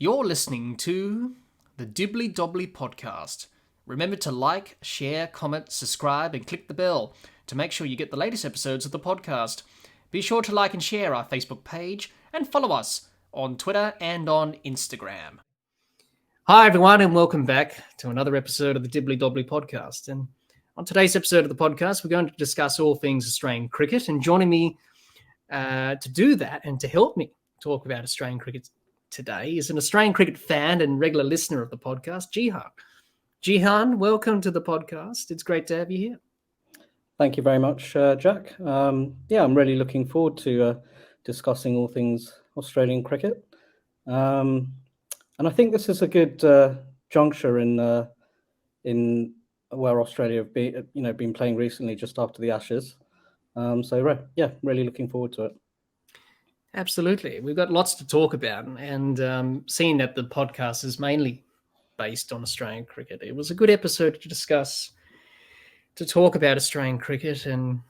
You're listening to the Dibbly Dobbly Podcast. Remember to like, share, comment, subscribe, and click the bell to make sure you get the latest episodes of the podcast. Be sure to like and share our Facebook page and follow us on Twitter and on Instagram. Hi, everyone, and welcome back to another episode of the Dibbly Dobbly Podcast. And on today's episode of the podcast, we're going to discuss all things Australian cricket. And joining me to do that and to help me talk about Australian cricket today is an Australian cricket fan and regular listener of the podcast, Jehan. Jehan, welcome to the podcast. It's great to have you here. Thank you very much, Jack. I'm really looking forward to discussing all things Australian cricket. And I think this is a good juncture in where Australia have been playing recently, just after the Ashes. Really looking forward to it. Absolutely. We've got lots to talk about, and seeing that the podcast is mainly based on Australian cricket, it was a good episode to talk about Australian cricket and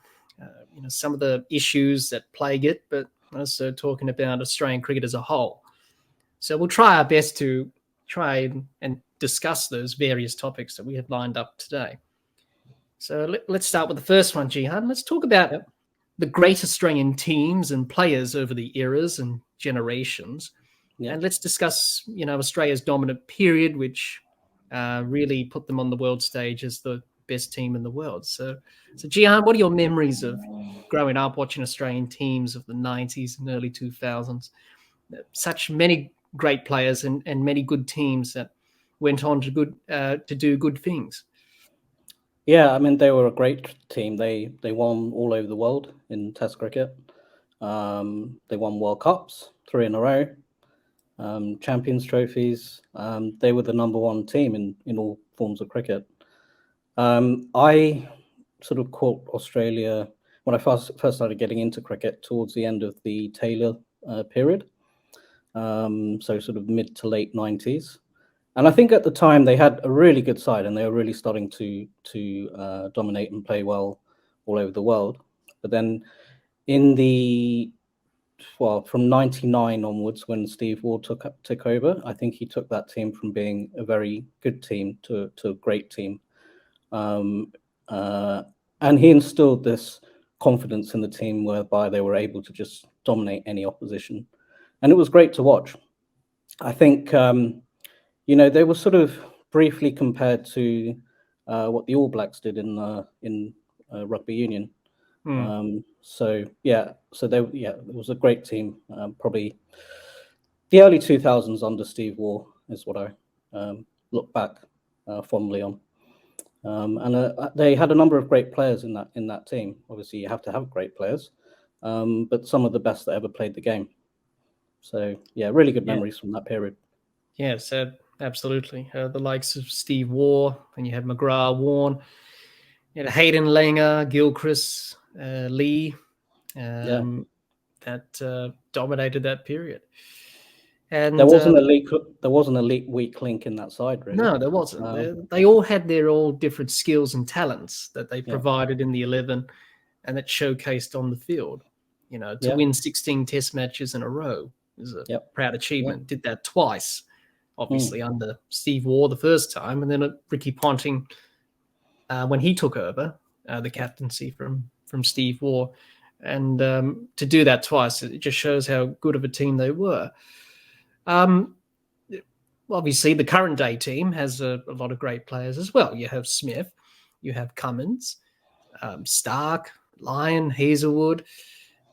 some of the issues that plague it, but also talking about Australian cricket as a whole. So we'll try our best to try and discuss those various topics that we have lined up today. So let's start with the first one, Jehan. Let's talk about the great Australian teams and players over the eras and generations. Yeah. And let's discuss, Australia's dominant period, which really put them on the world stage as the best team in the world. So Jehan, what are your memories of growing up watching Australian teams of the 90s and early 2000s? Such many great players and many good teams that went on to do good things. Yeah, I mean, they were a great team. They won all over the world in Test cricket. They won World Cups 3 in a row, Champions trophies. They were the number one team in all forms of cricket. I sort of caught Australia when I first started getting into cricket towards the end of the Taylor period, so sort of mid to late 90s. And I think at the time they had a really good side, and they were really starting to dominate and play well all over the world. But then from 99 onwards, when Steve Waugh took over, I think he took that team from being a very good team to a great team. And he instilled this confidence in the team whereby they were able to just dominate any opposition. And it was great to watch. I think... they were sort of briefly compared to what the All Blacks did in rugby union. It was a great team. Probably the early 2000s under Steve Waugh is what I look back fondly on. They had a number of great players in that team. Obviously, you have to have great players, but some of the best that ever played the game. So really good memories from that period. Yeah, so absolutely. The likes of Steve Waugh, and you had McGrath, Warne, Hayden, Langer, Gilchrist, Lee, that dominated that period. And there wasn't a weak link in that side, really. No, there wasn't. They all had their all different skills and talents that they provided in the 11, and that showcased on the field. To win 16 Test matches in a row is a proud achievement. Did that twice. Obviously under Steve Waugh the first time, and then at Ricky Ponting when he took over the captaincy from Steve Waugh. And to do that twice, it just shows how good of a team they were. Obviously, the current day team has a lot of great players as well. You have Smith, you have Cummins, Stark, Lyon, Hazelwood,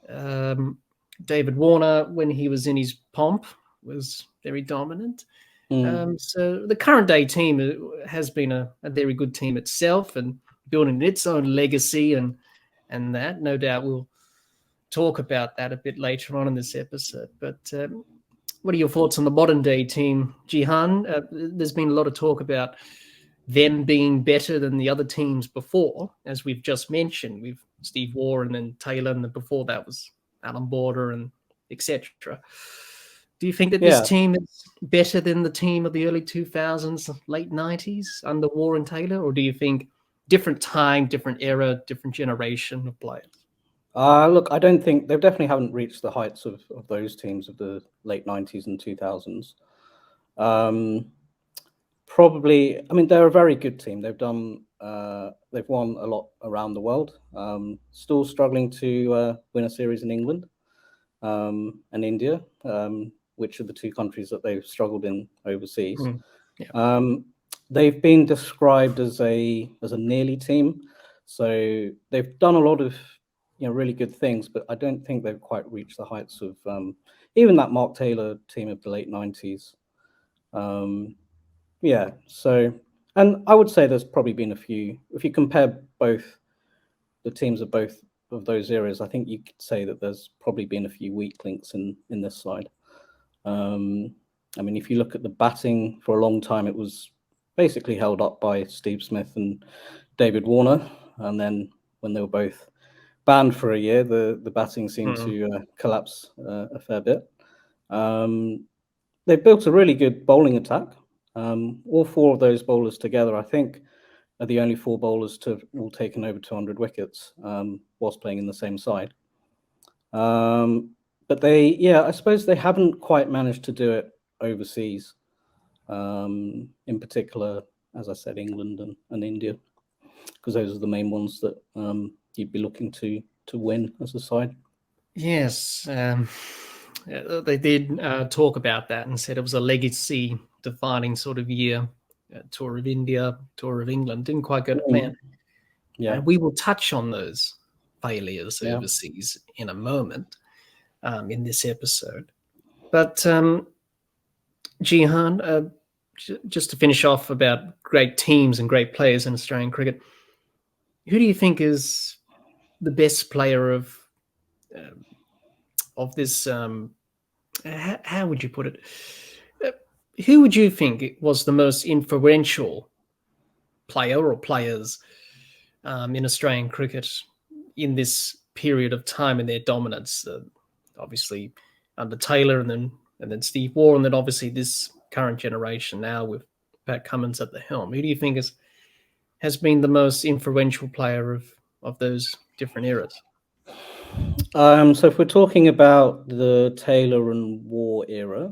David Warner, when he was in his pomp, was very dominant. So the current day team has been a very good team itself and building its own legacy and that. No doubt we'll talk about that a bit later on in this episode. But what are your thoughts on the modern day team, Jehan? There's been a lot of talk about them being better than the other teams before, as we've just mentioned, with Steve Waugh and then Taylor, and before that was Alan Border and etc. Do you think that this team is better than the team of the early 2000s, late 90s under Waugh and Taylor? Or do you think different time, different era, different generation of players? Look, I don't think they definitely haven't reached the heights of those teams of the late 90s and 2000s. Probably, I mean, they're a very good team. They've won a lot around the world. Still struggling to win a series in England and India, which are the two countries that they've struggled in overseas. Yeah. They've been described as a nearly team, so they've done a lot of really good things, but I don't think they've quite reached the heights of even that Mark Taylor team of the late 90s. Yeah, so, and I would say there's probably been a few, if you compare both the teams of both of those eras, I think you could say that there's probably been a few weak links in this side. I mean, if you look at the batting, for a long time, it was basically held up by Steve Smith and David Warner. And then when they were both banned for a year, the batting seemed to collapse a fair bit. They built a really good bowling attack. All four of those bowlers together, I think, are the only four bowlers to have all taken over 200 wickets whilst playing in the same side. But I suppose they haven't quite managed to do it overseas. In particular, as I said, England and India, because those are the main ones that you'd be looking to win as a side. Yes, they did talk about that and said it was a legacy-defining sort of year. Tour of India, Tour of England didn't quite go to plan. Yeah, and we will touch on those failures overseas in a moment in this episode. But Jehan, just to finish off about great teams and great players in Australian cricket, who do you think is the best player of this? How would you put it? Who would you think was the most influential player or players in Australian cricket in this period of time and their dominance? Obviously under Taylor and then Steve Waugh, and then obviously this current generation now with Pat Cummins at the helm. Who do you think has been the most influential player of those different eras? So if we're talking about the Taylor and Waugh era,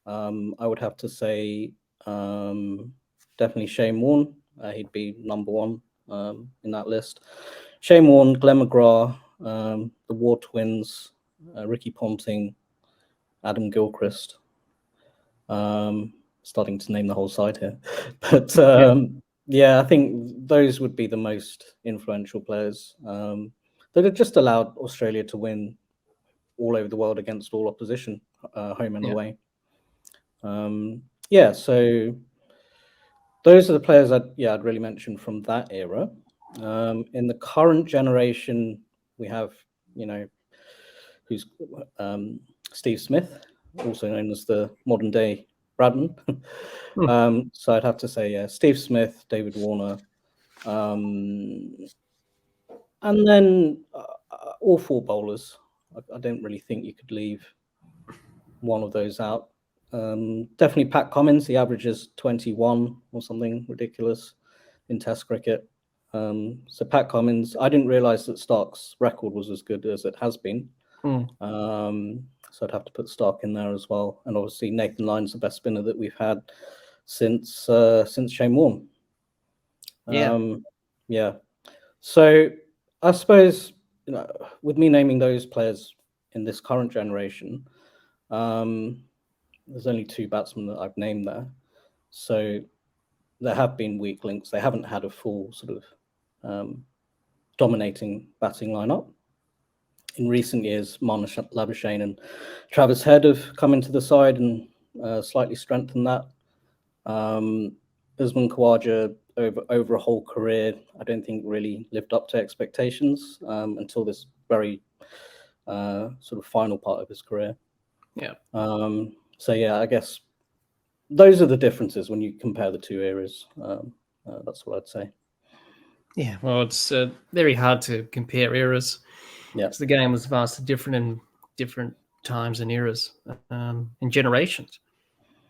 I would have to say definitely Shane Warne. He'd be number one in that list. Shane Warne, Glenn McGrath, the Waugh twins, Ricky Ponting, Adam Gilchrist. Starting to name the whole side here. But I think those would be the most influential players that have just allowed Australia to win all over the world against all opposition, home and away. So those are the players I'd really mention from that era. In the current generation, we have, who's Steve Smith, also known as the modern day Bradman. So I'd have to say, Steve Smith, David Warner, and then all four bowlers. I don't really think you could leave one of those out. Definitely Pat Cummins. He averages 21 or something ridiculous in Test cricket. So Pat Cummins, I didn't realise that Stark's record was as good as it has been. So I'd have to put Stark in there as well. And obviously Nathan Lyon's the best spinner that we've had since Shane Warne. So I suppose, with me naming those players in this current generation, there's only two batsmen that I've named there. So there have been weak links. They haven't had a full sort of dominating batting lineup. In recent years, Marnus Labuschagne and Travis Head have come into the side and slightly strengthened that. Usman Khawaja, over a whole career, I don't think really lived up to expectations until this very sort of final part of his career. I guess those are the differences when you compare the two eras. That's what I'd say. Yeah, well, it's very hard to compare eras. Because the game was vastly different in different times and eras and generations.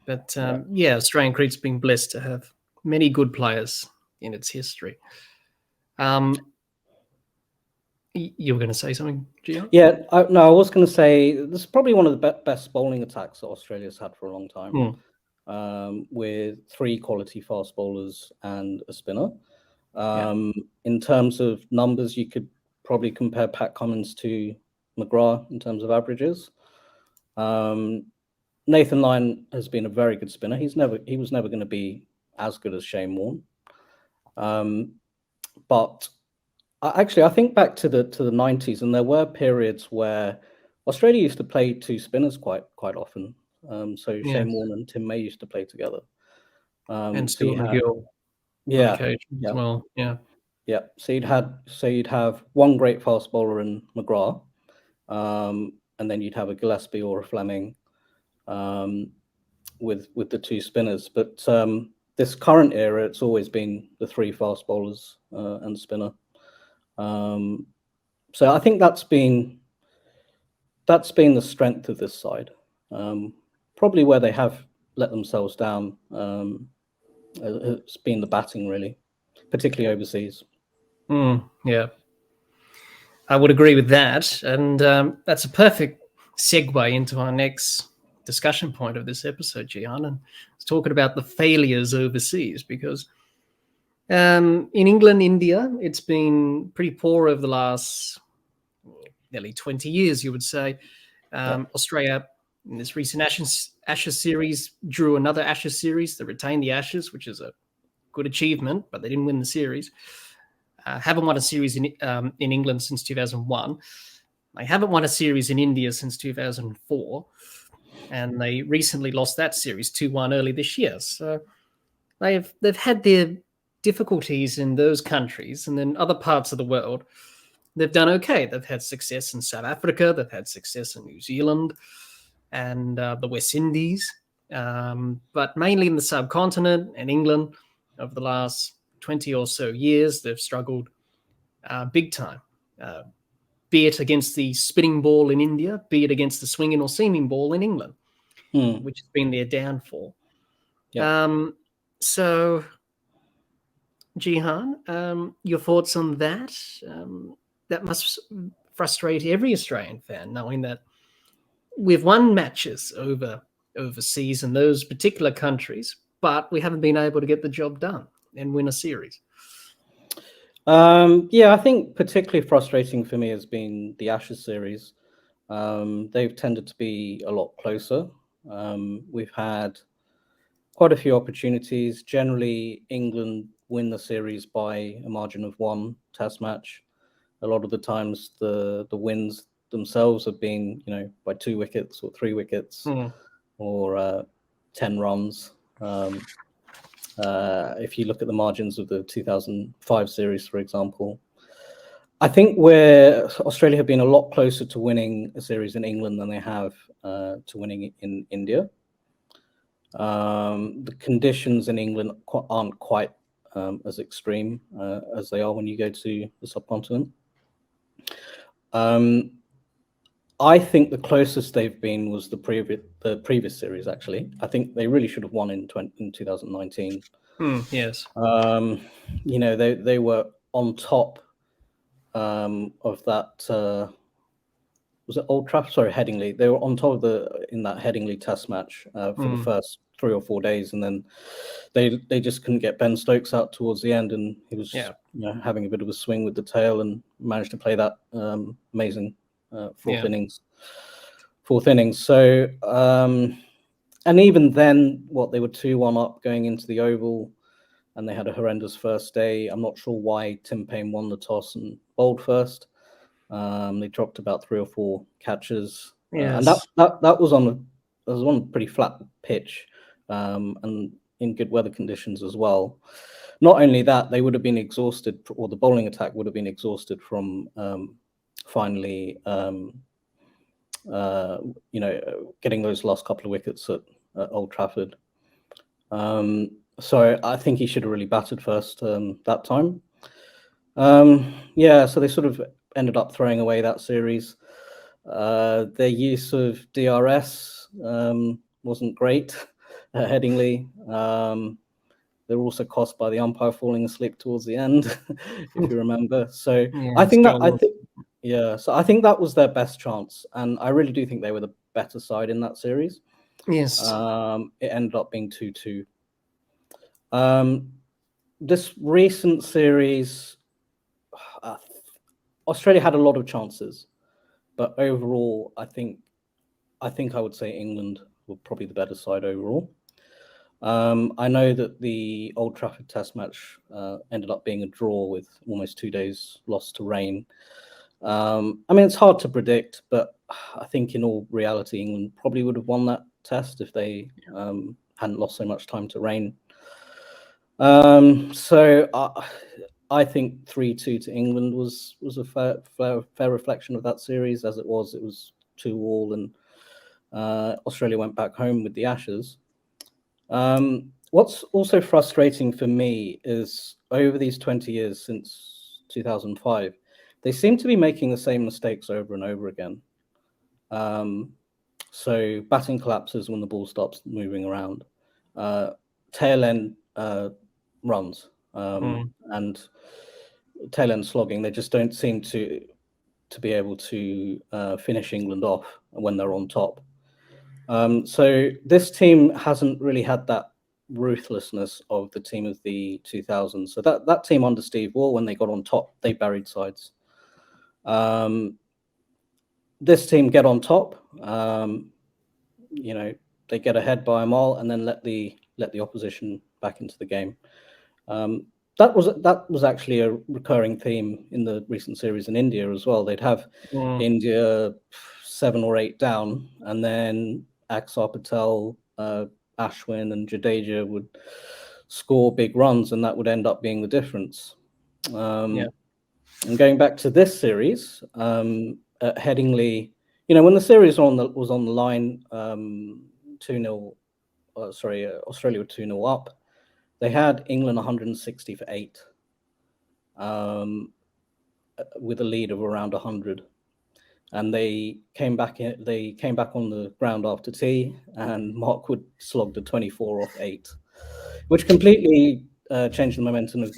But Australian cricket's been blessed to have many good players in its history. You were going to say something, Gio? I was going to say this is probably one of the best bowling attacks that Australia's had for a long time. with 3 quality fast bowlers and a spinner. In terms of numbers, you could probably compare Pat Cummins to McGrath in terms of averages. Nathan Lyon has been a very good spinner. He was never going to be as good as Shane Warne. But I think back to the 90s, and there were periods where Australia used to play 2 spinners quite often. So Shane Warne and Tim May used to play together. And Stuart McGill. Yeah. As well. Yeah. Yeah. So you'd have one great fast bowler in McGrath, and then you'd have a Gillespie or a Fleming, with the 2 spinners. But this current era, it's always been the 3 fast bowlers and spinner. So I think that's been the strength of this side. Probably where they have let themselves down, it's been the batting, really, particularly overseas. Yeah, I would agree with that, and that's a perfect segue into our next discussion point of this episode, Jehan, and it's talking about the failures overseas, because in England, India, it's been pretty poor over the last nearly 20 years, you would say. Australia, in this recent Ashes series, drew another Ashes series. They retained the Ashes, which is a good achievement, but they didn't win the series. Haven't won a series in England since 2001. They haven't won a series in India since 2004. And they recently lost that series 2-1 early this year. So they've had their difficulties in those countries, and then other parts of the world, they've done okay. They've had success in South Africa. They've had success in New Zealand and the West Indies. But mainly in the subcontinent and England, over the last 20 or so years, they've struggled big time. Be it against the spinning ball in India, be it against the swinging or seaming ball in England, which has been their downfall. So, Jehan, your thoughts on that? That must frustrate every Australian fan, knowing that we've won matches overseas in those particular countries, but we haven't been able to get the job done and win a series. I think particularly frustrating for me has been the Ashes series. They've tended to be a lot closer. We've had quite a few opportunities. Generally, England win the series by a margin of 1 test match. A lot of the times the wins themselves have been, by 2 wickets or 3 wickets or 10 runs. If you look at the margins of the 2005 series, for example, I think where Australia have been a lot closer to winning a series in England than they have to winning in India. The conditions in England aren't quite as extreme as they are when you go to the subcontinent. I think the closest they've been was the previous series. Actually, I think they really should have won in 2019. Yes. They were on top of that. Was it Old Trafford? Sorry, Headingley. They were on top in that Headingley Test match for the first 3 or 4 days, and then they just couldn't get Ben Stokes out towards the end, and he was having a bit of a swing with the tail and managed to play that amazing fourth innings. So, and even then, they were 2-1 up going into the Oval, and they had a horrendous first day. I'm not sure why Tim Payne won the toss and bowled first. They dropped about 3 or 4 catches, and that was on a pretty flat pitch, and in good weather conditions as well. Not only that, they would have been exhausted, or the bowling attack would have been exhausted from finally, getting those last couple of wickets at Old Trafford. So I think he should have really batted first that time. So they sort of ended up throwing away that series. Their use of DRS wasn't great at Headingley. They were also cost by the umpire falling asleep towards the end, if you remember. So I think that was their best chance, and I really do think they were the better side in that series. Yes. It ended up being 2-2. This recent series, Australia had a lot of chances, but overall, I think I would say England were probably the better side overall. I know that the Old Trafford Test match ended up being a draw with almost 2 days lost to rain. I mean, it's hard to predict, but I think in all reality, England probably would have won that test if they hadn't lost so much time to rain. So I think 3-2 to England was a fair reflection of that series. As it was 2-2, and Australia went back home with the Ashes. What's also frustrating for me is over these 20 years since 2005, they seem to be making the same mistakes over and over again. So batting collapses when the ball stops moving around, tail end runs, and tail end slogging. They just don't seem to be able to finish England off when they're on top. So this team hasn't really had that ruthlessness of the team of the 2000s. So that team under Steve Waugh, when they got on top, they buried sides. This team get on top, they get ahead by a mile and then let the opposition back into the game. That was actually a recurring theme in the recent series in India as well. They'd have India 7 or 8 down, and then Axar Patel, Ashwin, and Jadeja would score big runs, and that would end up being the difference. And going back to this series, at Headingley, when the series was on the line, 2-0. Australia were 2-0 up. They had England 160 for 8, with a lead of around 100. And they came back on the ground after tea, and Mark Wood slogged a 24 off 8, which completely changed the momentum of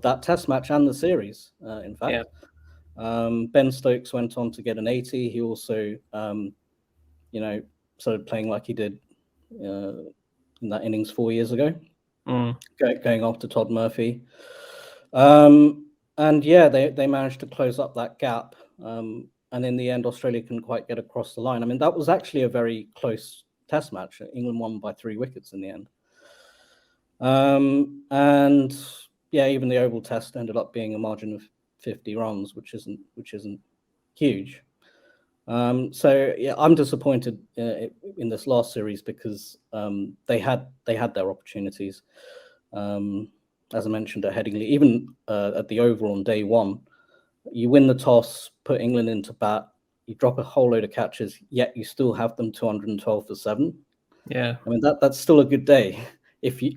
that Test match and the series. In fact, Ben Stokes went on to get an 80. He also, started playing like he did in that innings 4 years ago, going after Todd Murphy. And they managed to close up that gap. And in the end, Australia couldn't quite get across the line. I mean, that was actually a very close Test match. England won by 3 wickets in the end. And even the Oval Test ended up being a margin of 50 runs, which isn't huge. So I'm disappointed in this last series because they had their opportunities. As I mentioned at Headingley, even at the Oval on day one, you win the toss, put England into bat, you drop a whole load of catches, yet you still have them 212 for 7. Yeah, I mean that's still a good day if you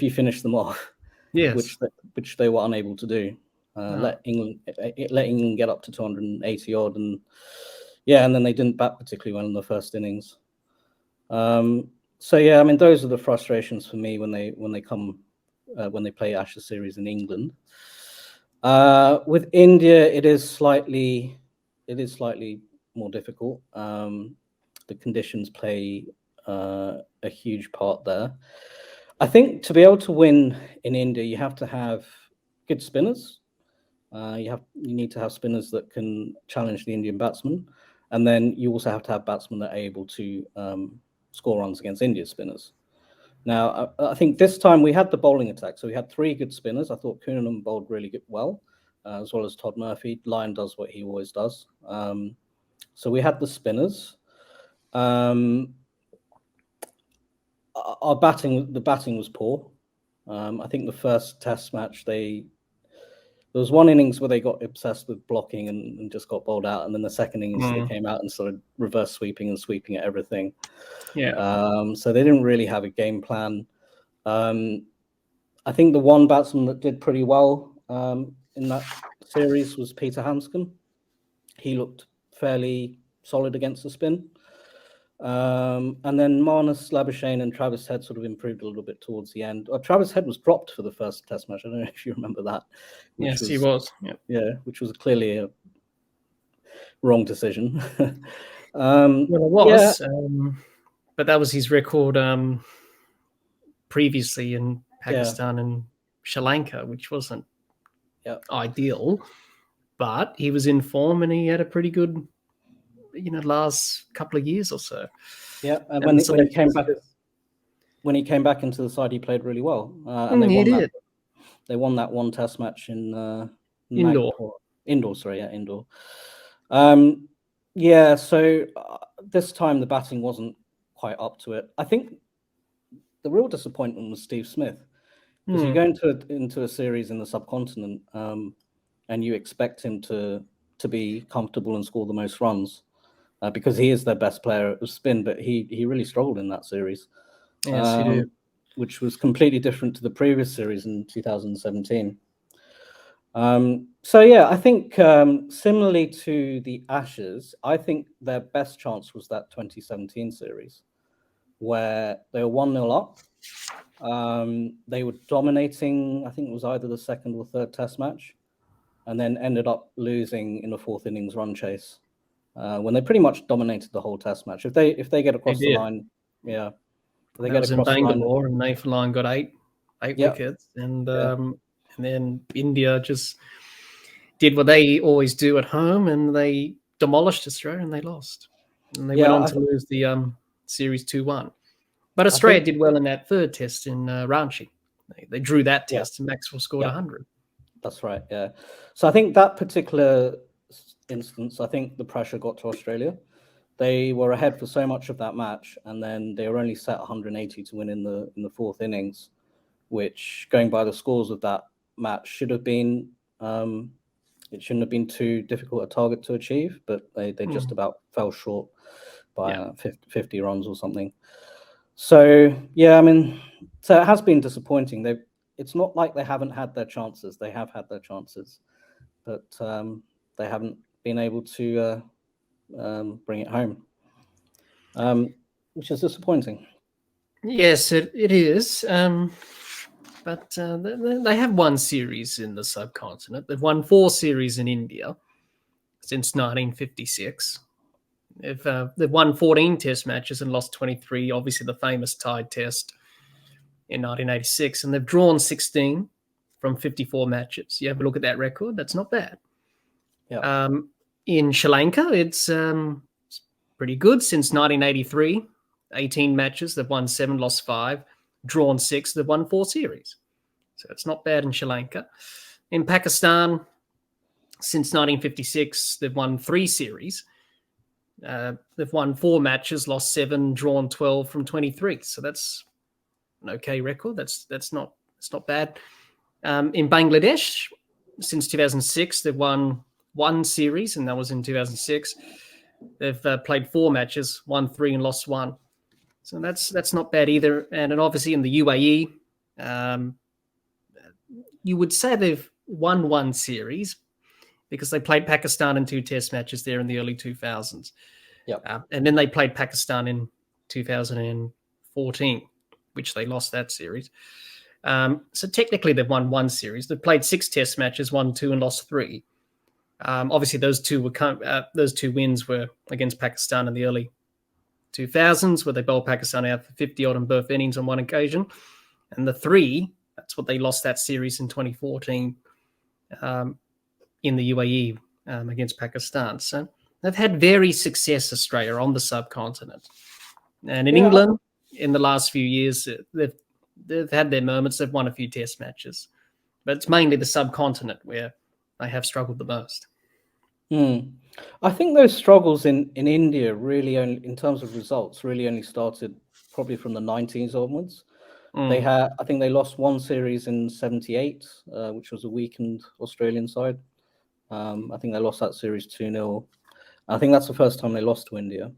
finish them off. Yes, which they were unable to do. Let England get up to 280 odd, and then they didn't bat particularly well in the first innings. I mean, those are the frustrations for me when they play Ashes series in England. With India, it is slightly more difficult. The conditions play a huge part there. I think to be able to win in India, you have to have good spinners. You need to have spinners that can challenge the Indian batsmen, and then you also have to have batsmen that are able to score runs against India's spinners. Now, I think this time we had the bowling attack, so we had 3 good spinners. I thought Coonan bowled really well, as well as Todd Murphy. Lyon does what he always does. So we had the spinners. The batting was poor. I think the first Test match, there was one innings where they got obsessed with blocking and just got bowled out, and then the second innings they came out and started reverse sweeping and sweeping at everything. So they didn't really have a game plan. I think the one batsman that did pretty well in that series was Peter Hanscom. He looked fairly solid against the spin. And then Marnus Labuschagne and Travis Head sort of improved a little bit towards the end. Travis Head was dropped for the first Test match. I don't know if you remember that. Yes, he was. Yeah, which was clearly a wrong decision. Well, it Yeah, was, but that was his record previously in Pakistan and Sri Lanka, which wasn't ideal. But he was in form and he had a pretty good, last couple of years or so. Yeah, and And when he came back into the side, he played really well, and they won that one Test match in indoor. Indoor. So this time the batting wasn't quite up to it. I think the real disappointment was Steve Smith, because you go into a series in the subcontinent, and you expect him to be comfortable and score the most runs, because he is their best player at the spin, but he really struggled in that series. Yes, he did. Which was completely different to the previous series in 2017. I think similarly to the Ashes, I think their best chance was that 2017 series, where they were 1-0 up. They were dominating, I think it was either the second or third Test match, and then ended up losing in the fourth innings run chase, when they pretty much dominated the whole Test match. If they get across the line, they get across in Bangalore, and Nathan Lyon got eight wickets, and then India just did what they always do at home, and they demolished Australia, and they lost, and they went on to lose the series 2-1. But Australia did well in that third Test in Ranchi. They drew that Test, and Maxwell scored 100. That's right. Yeah. So I think that particular instance, I think the pressure got to Australia. They were ahead for so much of that match, and then they were only set 180 to win in the fourth innings, which, going by the scores of that match, should have been it shouldn't have been too difficult a target to achieve, but they just about fell short by 50 runs or something. So so it has been disappointing. It's not like they haven't had their chances. They have had their chances, but they haven't been able to bring it home, which is disappointing. Yes, it is. But they have won series in the subcontinent. They've won 4 series in India since 1956. They've won 14 Test matches and lost 23. Obviously, the famous tied Test in 1986, and they've drawn 16 from 54 matches. You have a look at that record. That's not bad. Yeah. In Sri Lanka, it's pretty good since 1983. 18 matches. They've won 7, lost 5. Drawn 6, they've won 4 series. So it's not bad in Sri Lanka. In Pakistan, since 1956, they've won 3 series. They've won 4 matches, lost 7, drawn 12 from 23. So that's an okay record. That's not bad. In Bangladesh, since 2006, they've won 1 series, and that was in 2006. They've played 4 matches, won 3 and lost 1. So that's not bad either. And then obviously in the UAE, you would say they've won 1 series because they played Pakistan in 2 Test matches there in the early 2000s. And then they played Pakistan in 2014, which they lost that series. So technically they've won 1 series. They've played 6 Test matches, won 2 and lost 3. Obviously those 2 wins were against Pakistan in the early 2000s, where they bowled Pakistan out for 50-odd on both innings on 1 occasion. And the 3, that's what they lost that series in 2014 in the UAE against Pakistan. So they've had very success, Australia, on the subcontinent. And in England, in the last few years, they've had their moments. They've won a few Test matches. But it's mainly the subcontinent where they have struggled the most. I think those struggles in India really only, in terms of results, really only started probably from the 90s onwards. I think they lost 1 series in 78, which was a weakened Australian side. I think they lost that series 2-0. I think that's the first time they lost to India.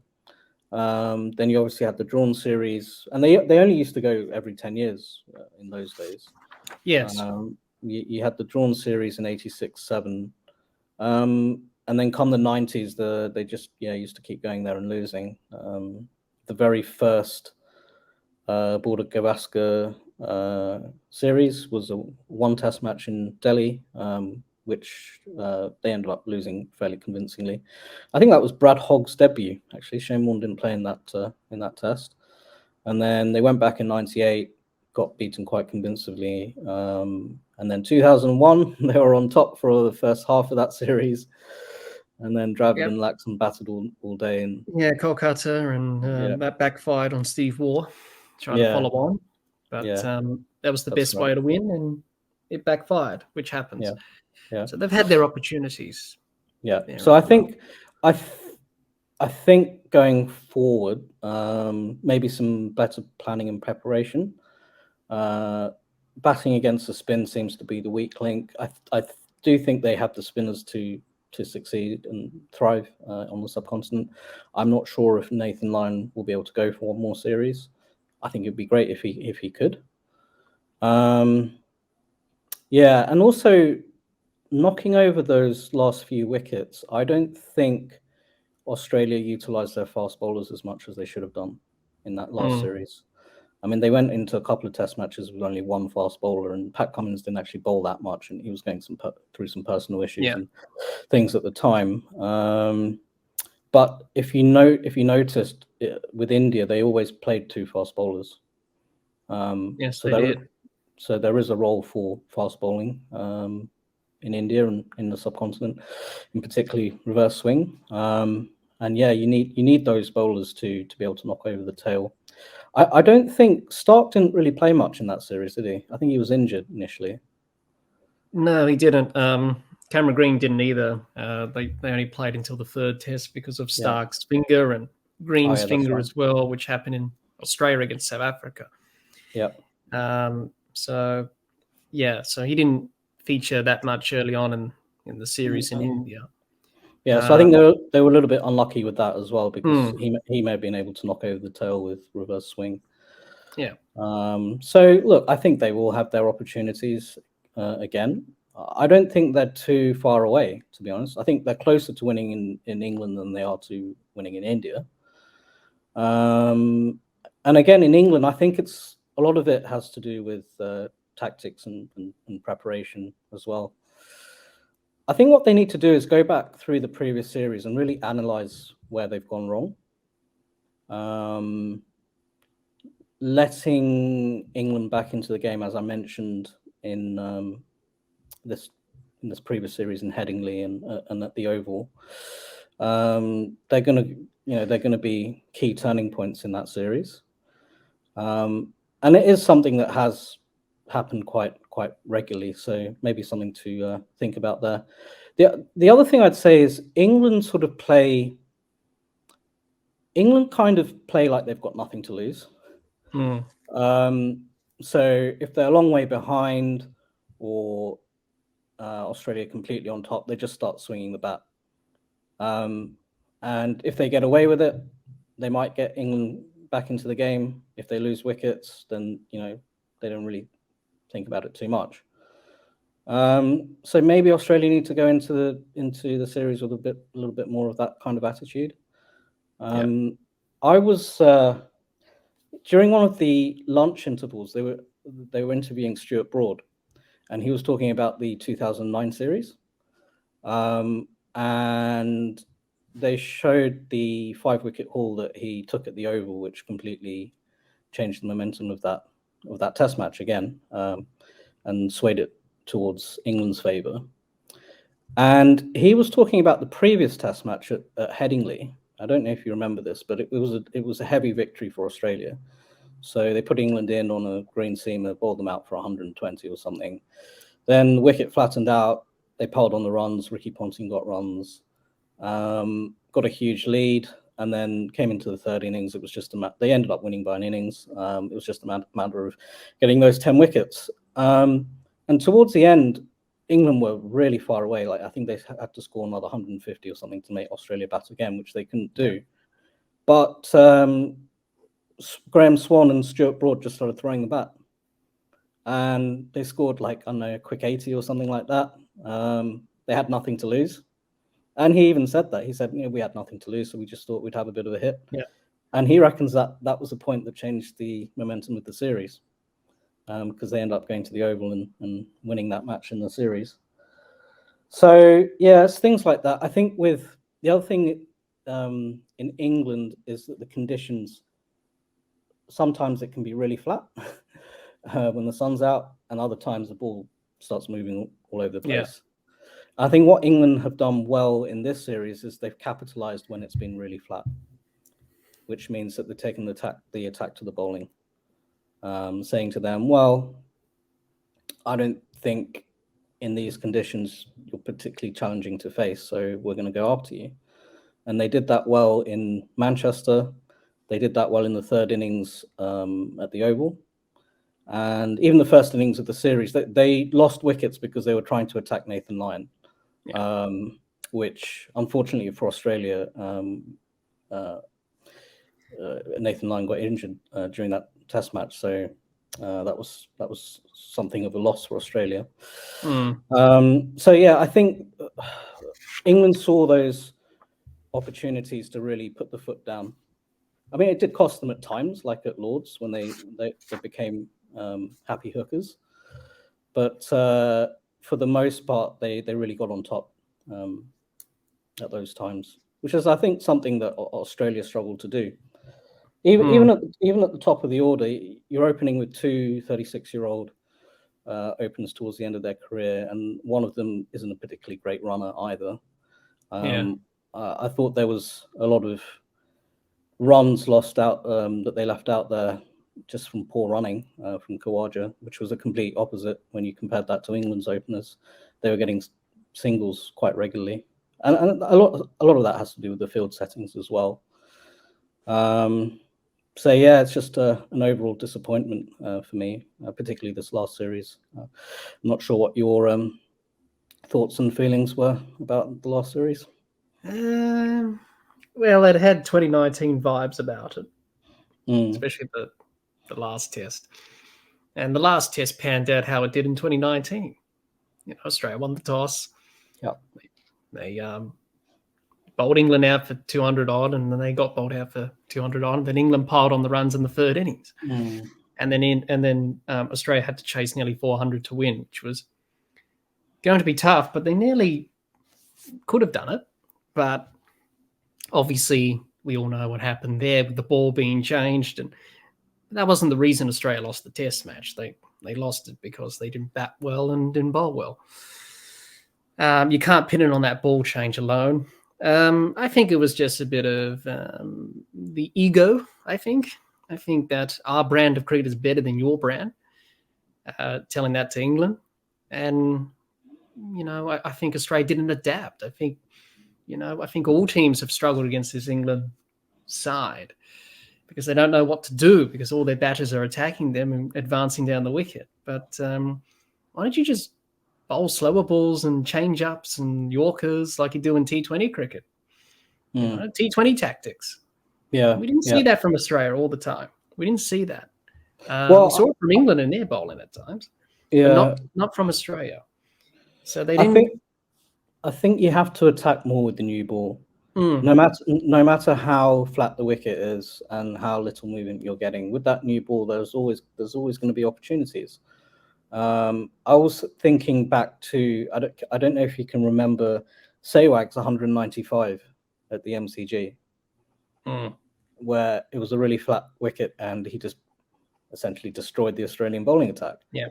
Then you obviously had the drawn series, and they only used to go every 10 years in those days. Yes. You had the drawn series in 86-7. And then come the 90s, they just used to keep going there and losing. The very first Border Gavaskar series was a 1 Test match in Delhi, which they ended up losing fairly convincingly. I think that was Brad Hogg's debut, actually. Shane Warne didn't play in that test. And then they went back in 98, got beaten quite convincingly. And then 2001, they were on top for the first half of that series. And then Dravid and Laxon battled all day. And Kolkata, and that backfired on Steve Waugh, trying to follow on. But that was the best way to win, and it backfired, which happens. Yeah. So they've had their opportunities. Yeah. So I think going forward, maybe some better planning and preparation. Batting against the spin seems to be the weak link. I do think they have the spinners to succeed and thrive on the subcontinent. I'm not sure if Nathan Lyon will be able to go for one more series. I think it'd be great if he could. And also knocking over those last few wickets. I don't think Australia utilised their fast bowlers as much as they should have done in that last series. I mean, they went into a couple of test matches with only one fast bowler, and Pat Cummins didn't actually bowl that much, and he was going through some personal issues and things at the time. But if you noticed with India, they always played two fast bowlers. Yes, they did. So there is a role for fast bowling in India and in the subcontinent, in particularly reverse swing. And you need those bowlers to be able to knock over the tail. I don't think Stark didn't really play much in that series, did he? I think he was injured initially. No, he didn't. Cameron Green didn't either. They only played until the third test because of Stark's finger and Green's finger as well, which happened in Australia against South Africa. Yeah. So he didn't feature that much early on in the series in India. Yeah, so I think they were a little bit unlucky with that as well, because he may have been able to knock over the tail with reverse swing. Yeah. So look, I think they will have their opportunities again. I don't think they're too far away, to be honest. I think they're closer to winning in England than they are to winning in India. And again, in England, I think a lot of it has to do with tactics and preparation as well. I think what they need to do is go back through the previous series and really analyze where they've gone wrong. Letting England back into the game, as I mentioned in this previous series in Headingley and at the Oval, they're going to be key turning points in that series. And it is something that has happened quite regularly, so maybe something to think about there. The other thing I'd say is England kind of play like they've got nothing to lose. So if they're a long way behind, or Australia completely on top, they just start swinging the bat. And if they get away with it, they might get England back into the game. If they lose wickets, then they don't really think about it too much. So maybe Australia need to go into the series with a little bit more of that kind of attitude. I was during one of the lunch intervals, they were interviewing Stuart Broad, and he was talking about the 2009 series, and they showed the 5-wicket haul that he took at the Oval, which completely changed the momentum of that Test match again, and swayed it towards England's favour. And he was talking about the previous Test match at Headingley. I don't know if you remember this, but it was a heavy victory for Australia. So they put England in on a green seamer, bowled them out for 120 or something. Then the wicket flattened out. They piled on the runs. Ricky Ponting got runs, got a huge lead, and then came into the third innings. It was just they ended up winning by an innings. It was just a matter of getting those 10 wickets. And towards the end, England were really far away. Like, I think they had to score another 150 or something to make Australia bat again, which they couldn't do. But Graham Swan and Stuart Broad just started throwing the bat, and they scored a quick 80 or something like that. They had nothing to lose, and he even said that. He said, we had nothing to lose, so we just thought we'd have a bit of a hit. Yeah. And he reckons that was the point that changed the momentum of the series, because they ended up going to the Oval and winning that match in the series. So yeah, it's things like that. I think with the other thing in England is that the conditions, sometimes it can be really flat when the sun's out, and other times the ball starts moving all over the place. I think what England have done well in this series is they've capitalized when it's been really flat, which means that they're taking the attack to the bowling, saying to them, well, I don't think in these conditions you're particularly challenging to face, so we're going to go after you. And they did that well in Manchester. They did that well in the third innings at the Oval. And even the first innings of the series, they lost wickets because they were trying to attack Nathan Lyon, which unfortunately for Australia, Nathan Lyon got injured during that Test match. So that was something of a loss for Australia. So yeah, I think England saw those opportunities to really put the foot down. I mean, it did cost them at times, like at Lords when they became happy hookers, but for the most part, they really got on top at those times, which is, I think, something that Australia struggled to do. Even at the top of the order, you're opening with two 36-year-old openers towards the end of their career, and one of them isn't a particularly great runner either. I thought there was a lot of runs lost out that they left out there just from poor running from Khawaja, which was a complete opposite when you compared that to England's openers. They were getting singles quite regularly, and a lot of that has to do with the field settings as well. So yeah, it's just an overall disappointment for me, particularly this last series. I'm not sure what your thoughts and feelings were about the last series. Well, it had 2019 vibes about it, especially the last test. And the last test panned out how it did in 2019. Australia won the toss. They bowled England out for 200 odd, and then they got bowled out for 200 odd. Then England piled on the runs in the third innings, and then Australia had to chase nearly 400 to win, which was going to be tough. But they nearly could have done it. But obviously, we all know what happened there with the ball being changed, and that wasn't the reason Australia lost the Test match. They lost it because they didn't bat well and didn't bowl well. You can't pin it on that ball change alone. I think it was just a bit of the ego, I think. I think that our brand of cricket is better than your brand, telling that to England. And, I think Australia didn't adapt. I think all teams have struggled against this England side because they don't know what to do because all their batters are attacking them and advancing down the wicket. But why don't you just bowl slower balls and change-ups and Yorkers like you do in T20 cricket? T20 tactics. Yeah, we didn't see that from Australia all the time. We didn't see that. We saw it from England in their bowling at times. But not from Australia. So they didn't. I think you have to attack more with the new ball. No matter how flat the wicket is and how little movement you're getting with that new ball, there's always going to be opportunities. I was thinking back to I don't know if you can remember Sehwag's 195 at the MCG, where it was a really flat wicket and he just essentially destroyed the Australian bowling attack. Yeah,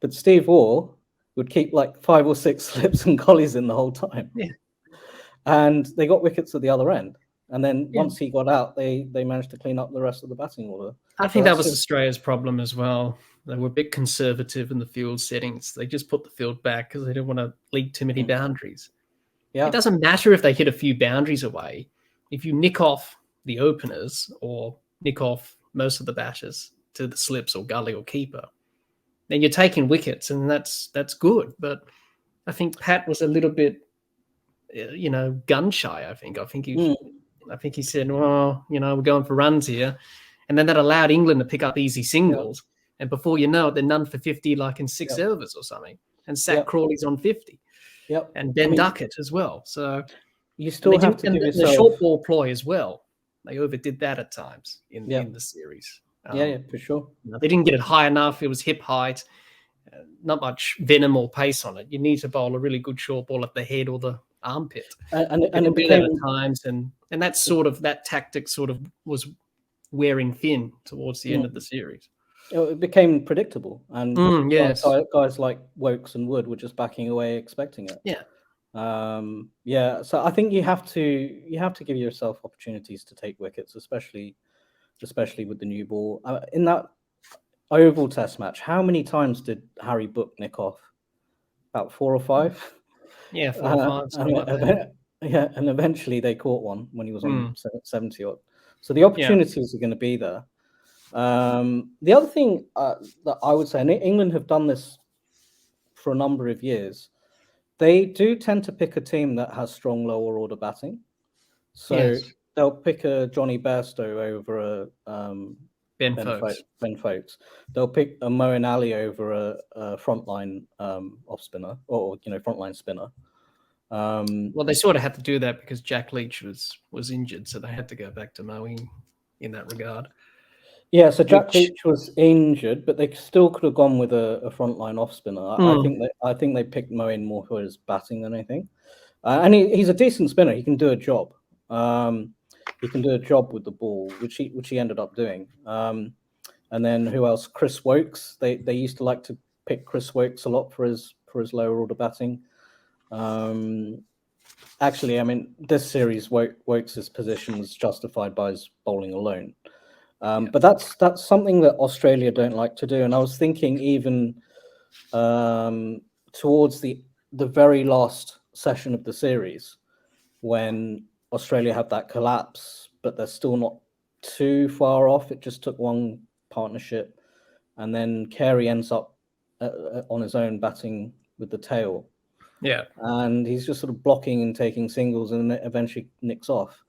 but Steve Waugh would keep like 5 or 6 slips and collies in the whole time. Yeah. And they got wickets at the other end. And then once he got out, they managed to clean up the rest of the batting order. I think that was Australia's problem as well. They were a bit conservative in the field settings. They just put the field back because they didn't want to leak too many boundaries. Yeah. It doesn't matter if they hit a few boundaries away. If you nick off the openers or nick off most of the batters to the slips or gully or keeper, then you're taking wickets, and that's good. But I think Pat was a little bit, gun shy. I think he said, well, we're going for runs here, and then that allowed England to pick up easy singles, and before you know it, they're none for 50, like in 6 overs or something, and Zach Crawley's on 50, and Ben Duckett as well. So you still have to give yourself the short ball ploy as well. They overdid that at times in the series. For sure. They didn't get it high enough. It was hip height. not much venom or pace on it. You need to bowl a really good short ball at the head or the armpit. And it do became that at times, and that tactic sort of was wearing thin towards the end of the series. It became predictable, and yes. guys like Wokes and Wood were just backing away, expecting it. So I think you have to give yourself opportunities to take wickets, especially with the new ball. In that Oval Test match, how many times did Harry Book nick off? About 4 or 5. 4 or 5. And eventually they caught one when he was on 70 odd. So the opportunities are going to be there. The other thing that I would say, and England have done this for a number of years, they do tend to pick a team that has strong lower order batting. So they'll pick a Johnny Bairstow over a Ben Foakes. They'll pick a Moeen Ali over a frontline off spinner or frontline spinner. Well, they sort of had to do that because Jack Leach was injured, so they had to go back to Moeen in that regard. Yeah, so Jack Leach was injured, but they still could have gone with a frontline off spinner. I think they picked Moeen more for his batting than anything, and he's a decent spinner. He can do a job. He can do a job with the ball, which he ended up doing. And then who else? Chris Wokes. They used to like to pick Chris Wokes a lot for his lower order batting. Actually, I mean, this series, Wokes' position was justified by his bowling alone. But that's something that Australia don't like to do. And I was thinking even towards the very last session of the series, when Australia had that collapse, but they're still not too far off. It just took one partnership. And then Carey ends up on his own batting with the tail. Yeah. And he's just sort of blocking and taking singles and it eventually nicks off.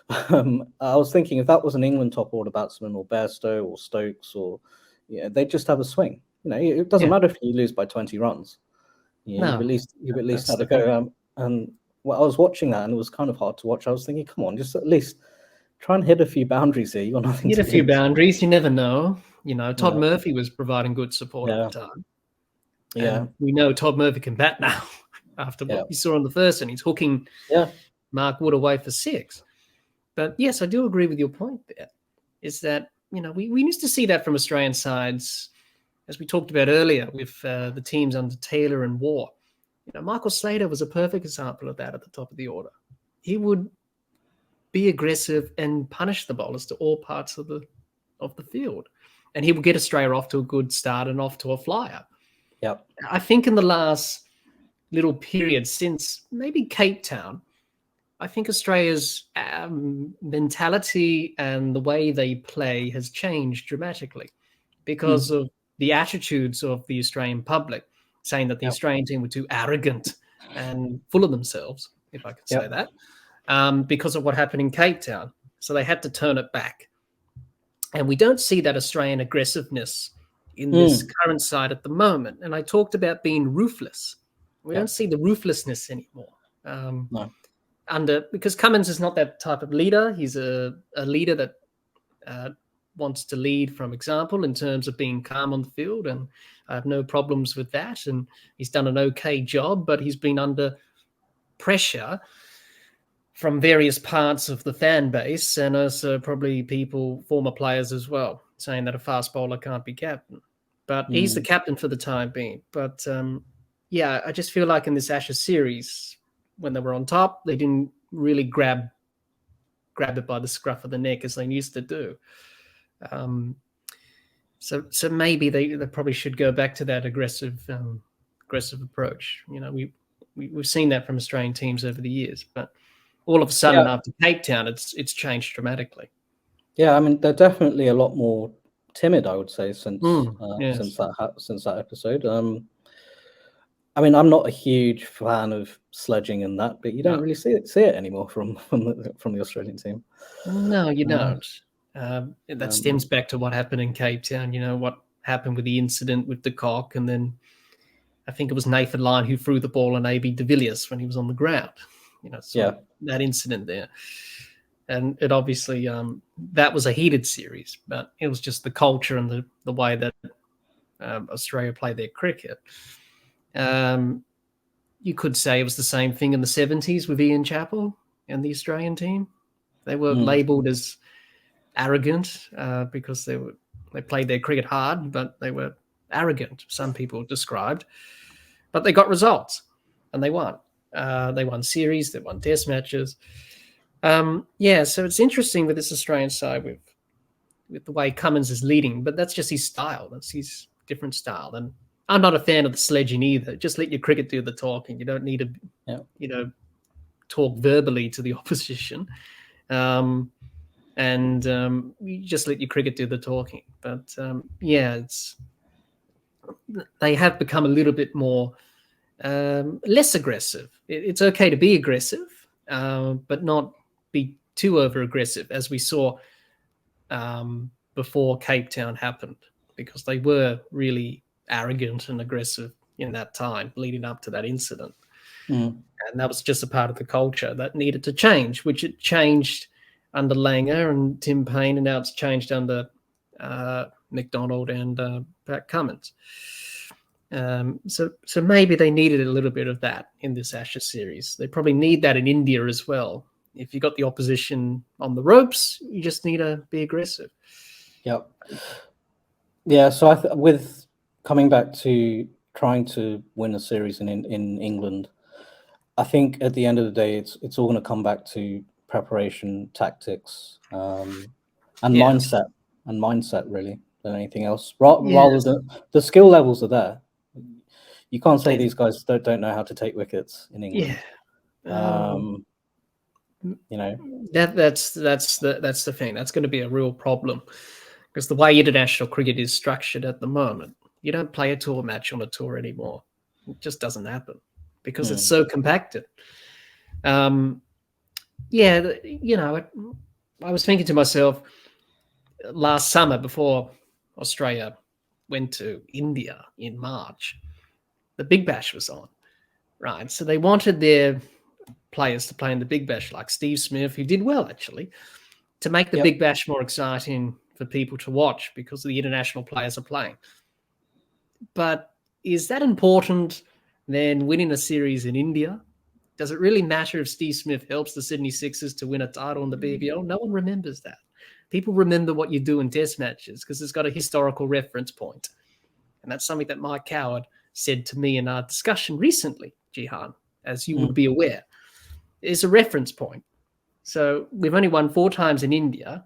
I was thinking if that was an England top order batsman or Bairstow or Stokes they'd just have a swing. It doesn't matter if you lose by 20 runs. You've at least had a go. And I was watching that and it was kind of hard to watch. I was thinking, come on, just at least try and hit a few boundaries here. You got nothing hit to a few lose. boundaries. You never know. Todd Murphy was providing good support at the time. And we know Todd Murphy can bat now after what we saw in the first, and he's hooking Mark Wood away for 6. But yes, I do agree with your point there, is that, we used to see that from Australian sides, as we talked about earlier, with the teams under Taylor and Waugh. Michael Slater was a perfect example of that at the top of the order. He would be aggressive and punish the bowlers to all parts of the field. And he would get Australia off to a good start and off to a flyer. Yep. I think in the last little period since maybe Cape Town, I think Australia's mentality and the way they play has changed dramatically because of the attitudes of the Australian public, saying that the Australian team were too arrogant and full of themselves, if I could say that, because of what happened in Cape Town. So they had to turn it back. And we don't see that Australian aggressiveness in this current side at the moment. And I talked about being ruthless. We don't see the ruthlessness anymore. No. Because Cummins is not that type of leader. He's a leader that wants to lead from example in terms of being calm on the field, and I have no problems with that. And he's done an okay job, but he's been under pressure from various parts of the fan base, and also probably former players as well, saying that a fast bowler can't be captain. But he's the captain for the time being. But I just feel like in this Ashes series, when they were on top, they didn't really grab it by the scruff of the neck as they used to do. So maybe they probably should go back to that aggressive approach. We've seen that from Australian teams over the years, but all of a sudden after Cape Town, it's changed dramatically. Yeah, I mean they're definitely a lot more timid, I would say, since that episode. I mean, I'm not a huge fan of sledging and that, but you don't really see it anymore from the Australian team. No, you don't. That stems back to what happened in Cape Town. What happened with the incident with de Kock, and then I think it was Nathan Lyon who threw the ball on AB de Villiers when he was on the ground. That incident there. And it obviously, that was a heated series, but it was just the culture and the way that Australia play their cricket. You could say it was the same thing in the 70s with Ian Chappell and the Australian team. They were labelled as arrogant because they played their cricket hard, but they were arrogant, some people described. But they got results, and they won. They won series, they won test matches. So it's interesting with this Australian side with the way Cummins is leading, but that's just his style. That's his different style. And I'm not a fan of the sledging either. Just let your cricket do the talking. You don't need to, talk verbally to the opposition. You just let your cricket do the talking. But they have become a little bit more less aggressive. It's okay to be aggressive, but not be too over aggressive, as we saw before Cape Town happened, because they were really arrogant and aggressive in that time leading up to that incident. And that was just a part of the culture that needed to change, which it changed under Langer and Tim Payne, and now it's changed under McDonald and Pat Cummins. So maybe they needed a little bit of that in this Ashes series. They probably need that in India as well. If you got the opposition on the ropes, you just need to be aggressive. Yep. Yeah. So with coming back to trying to win a series in England, I think at the end of the day, it's all going to come back to preparation, tactics, and mindset really than anything else. Rather than the skill levels are there. You can't say these guys don't know how to take wickets in England. That's the thing. That's going to be a real problem, because the way international cricket is structured at the moment, you don't play a tour match on a tour anymore. It just doesn't happen because it's so compacted. I was thinking to myself last summer, before Australia went to India in March, the Big Bash was on, right? So they wanted their players to play in the Big Bash, like Steve Smith, who did well actually, to make the Big Bash more exciting for people to watch because the international players are playing. But is that important than winning a series in India? Does it really matter if Steve Smith helps the Sydney Sixers to win a title in the BBL? No one remembers that. People remember what you do in test matches because it's got a historical reference point. And that's something that Mike Coward said to me in our discussion recently, Jehan, as you would be aware. It's a reference point. So we've only won 4 times in India.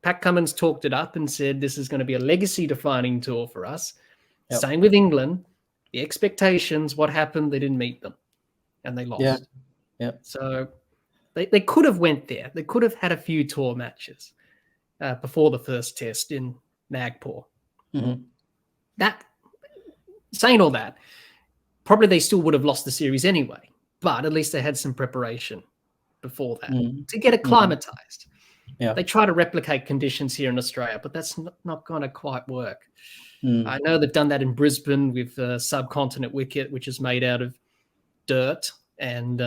Pat Cummins talked it up and said this is going to be a legacy-defining tour for us. Yep. Same with England. The expectations, what happened, they didn't meet them. And they lost. Yeah. So they could have went there. They could have had a few tour matches before the first test in Nagpur. Saying all that, probably they still would have lost the series anyway. But at least they had some preparation before that to get acclimatized. Yeah. They try to replicate conditions here in Australia, but that's not going to quite work. I know they've done that in Brisbane with the subcontinent wicket, which is made out of dirt and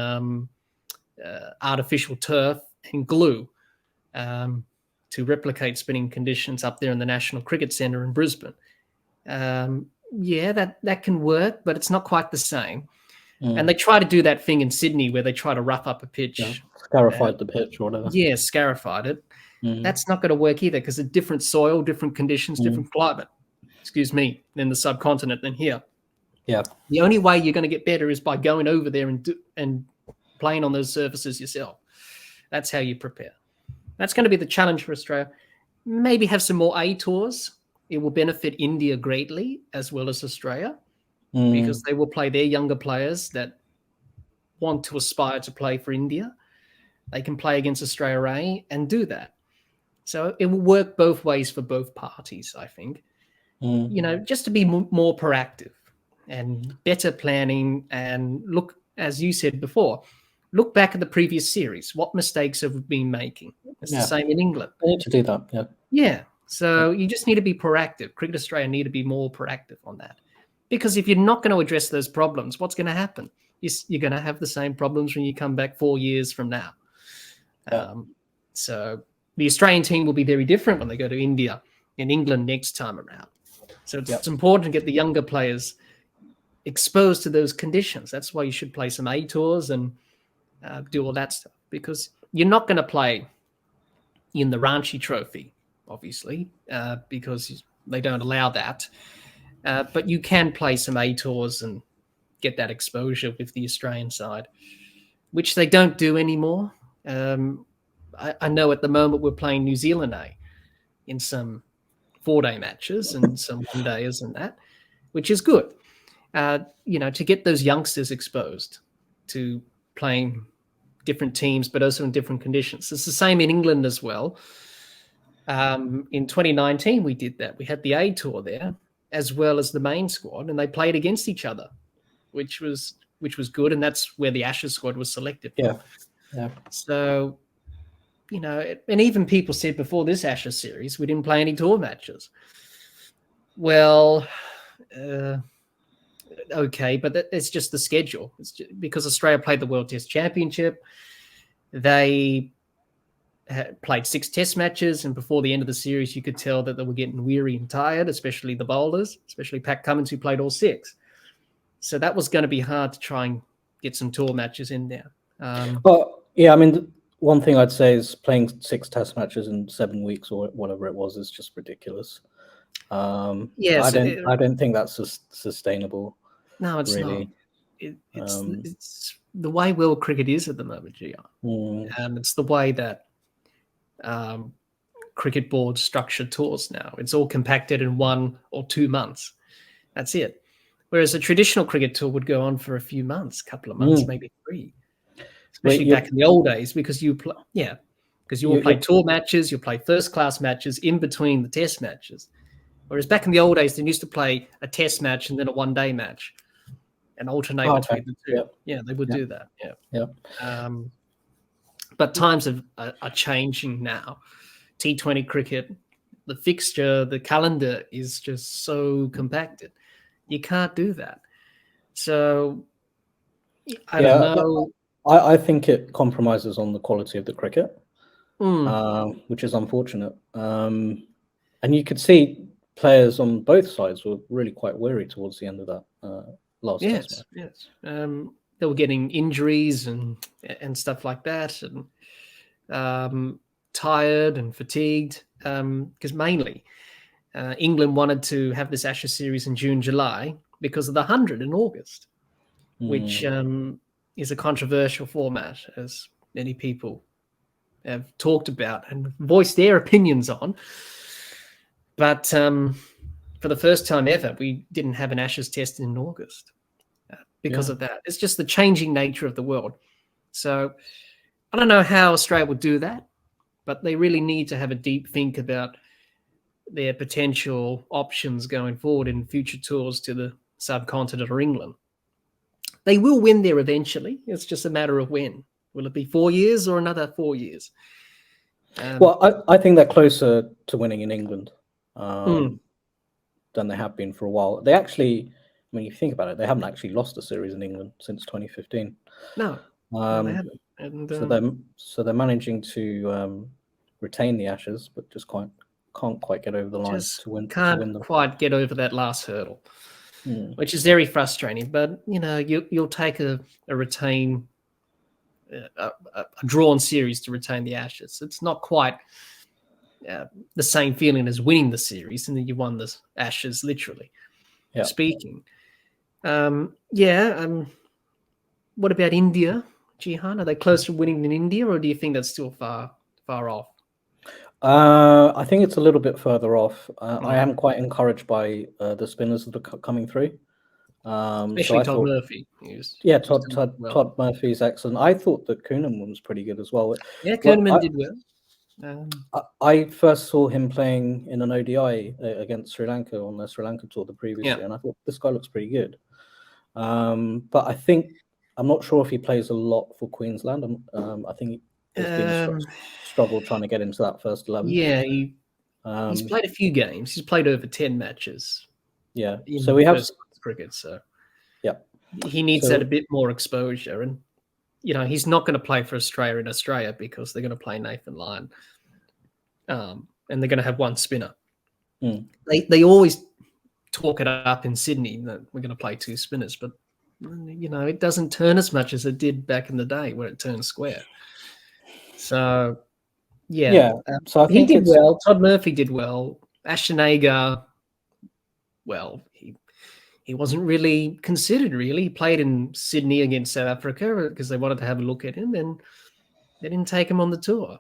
artificial turf and glue to replicate spinning conditions up there in the National Cricket Centre in Brisbane. That can work, but it's not quite the same. And they try to do that thing in Sydney where they try to rough up a pitch. Yeah. Scarified the pitch or whatever. Yeah, scarified it. That's not going to work either because it's different soil, different conditions, different climate. Excuse me, in the subcontinent than here. Yeah. The only way you're going to get better is by going over there and playing on those surfaces yourself. That's how you prepare. That's going to be the challenge for Australia. Maybe have some more A tours. It will benefit India greatly as well as Australia because they will play their younger players that want to aspire to play for India. They can play against Australia A and do that. So it will work both ways for both parties, I think. Just to be more proactive and better planning and look, as you said before, look back at the previous series. What mistakes have we been making? It's the same in England. I need to do that, Yeah. So you just need to be proactive. Cricket Australia need to be more proactive on that. Because if you're not going to address those problems, what's going to happen? You're going to have the same problems when you come back 4 years from now. So the Australian team will be very different when they go to India and England next time around. So it's important to get the younger players exposed to those conditions. That's why you should play some A tours and do all that stuff, because you're not going to play in the Ranchi Trophy, obviously, because they don't allow that. But you can play some A tours and get that exposure with the Australian side, which they don't do anymore. I know at the moment we're playing New Zealand A in some 4-day matches and some 1-dayers and that, which is good. To get those youngsters exposed to playing different teams, but also in different conditions. It's the same in England as well. In 2019, we did that. We had the A tour there as well as the main squad, and they played against each other, which was good, and that's where the Ashes squad was selected for. Yeah. So, and even people said before this Ashes series, we didn't play any tour matches. Well, okay, but it's just the schedule. It's just because Australia played the World Test Championship. They had played 6 test matches, and before the end of the series, you could tell that they were getting weary and tired, especially the bowlers, especially Pat Cummins, who played all 6. So that was going to be hard to try and get some tour matches in there. One thing I'd say is playing 6 test matches in 7 weeks or whatever it was is just ridiculous. I don't think that's sustainable. No, it's really not. It's the way world cricket is at the moment, Jehan. It's the way that cricket boards structure tours now. It's all compacted in 1 or 2 months. That's it. Whereas a traditional cricket tour would go on for a few months, couple of months, maybe 3. Especially back in the old days, because you will play tour matches, you'll play first-class matches in between the test matches. Whereas back in the old days, they used to play a test match and then a 1-day match and alternate between the two. Yeah, they would do that. Yeah. But times are changing now. T20 cricket, the fixture, the calendar is just so compacted. You can't do that. So I don't know. I think it compromises on the quality of the cricket, which is unfortunate. And you could see players on both sides were really quite weary towards the end of that last test match. Yes. They were getting injuries and stuff like that, and tired and fatigued, because mainly England wanted to have this Ashes series in June, July because of the 100 in August, which is a controversial format, as many people have talked about and voiced their opinions on. But for the first time ever, we didn't have an Ashes test in August because of that. It's just the changing nature of the world. So I don't know how Australia will do that, but they really need to have a deep think about their potential options going forward in future tours to the subcontinent or England. They will win there eventually. It's just a matter of when. Will it be 4 years or another 4 years? I think they're closer to winning in England than they have been for a while. They actually, when you think about it, they haven't actually lost a series in England since 2015. No, they haven't. And, so they're managing to retain the Ashes, but just can't quite get over the line to win. Can't quite get over that last hurdle, which is very frustrating. But you'll take a retain. A drawn series to retain the Ashes. It's not quite the same feeling as winning the series, and then you won the Ashes, literally speaking. What about India, Jehan? Are they close to winning than India, or do you think that's still far off? I think it's a little bit further off. I am quite encouraged by the spinners that are coming through. Especially Todd Murphy. Todd Murphy's excellent. I thought that Kuhneman was pretty good as well. Yeah, Kuhneman did well. I first saw him playing in an ODI against Sri Lanka on their Sri Lanka tour the previous year, and I thought this guy looks pretty good. But I think I'm not sure if he plays a lot for Queensland. I think he's been struggled trying to get into that first 11. Yeah, he's played a few games. He's played over 10 matches. Yeah, so we have cricket, so he needs that a bit more exposure, and he's not going to play for Australia in Australia because they're going to play Nathan Lyon, and they're going to have one spinner. They always talk it up in Sydney that we're going to play 2 spinners, but it doesn't turn as much as it did back in the day when it turned square. So So I he think did it's well. Todd Murphy did well. Ashton Agar, well, he wasn't really considered. Really, he played in Sydney against South Africa because they wanted to have a look at him, and they didn't take him on the tour.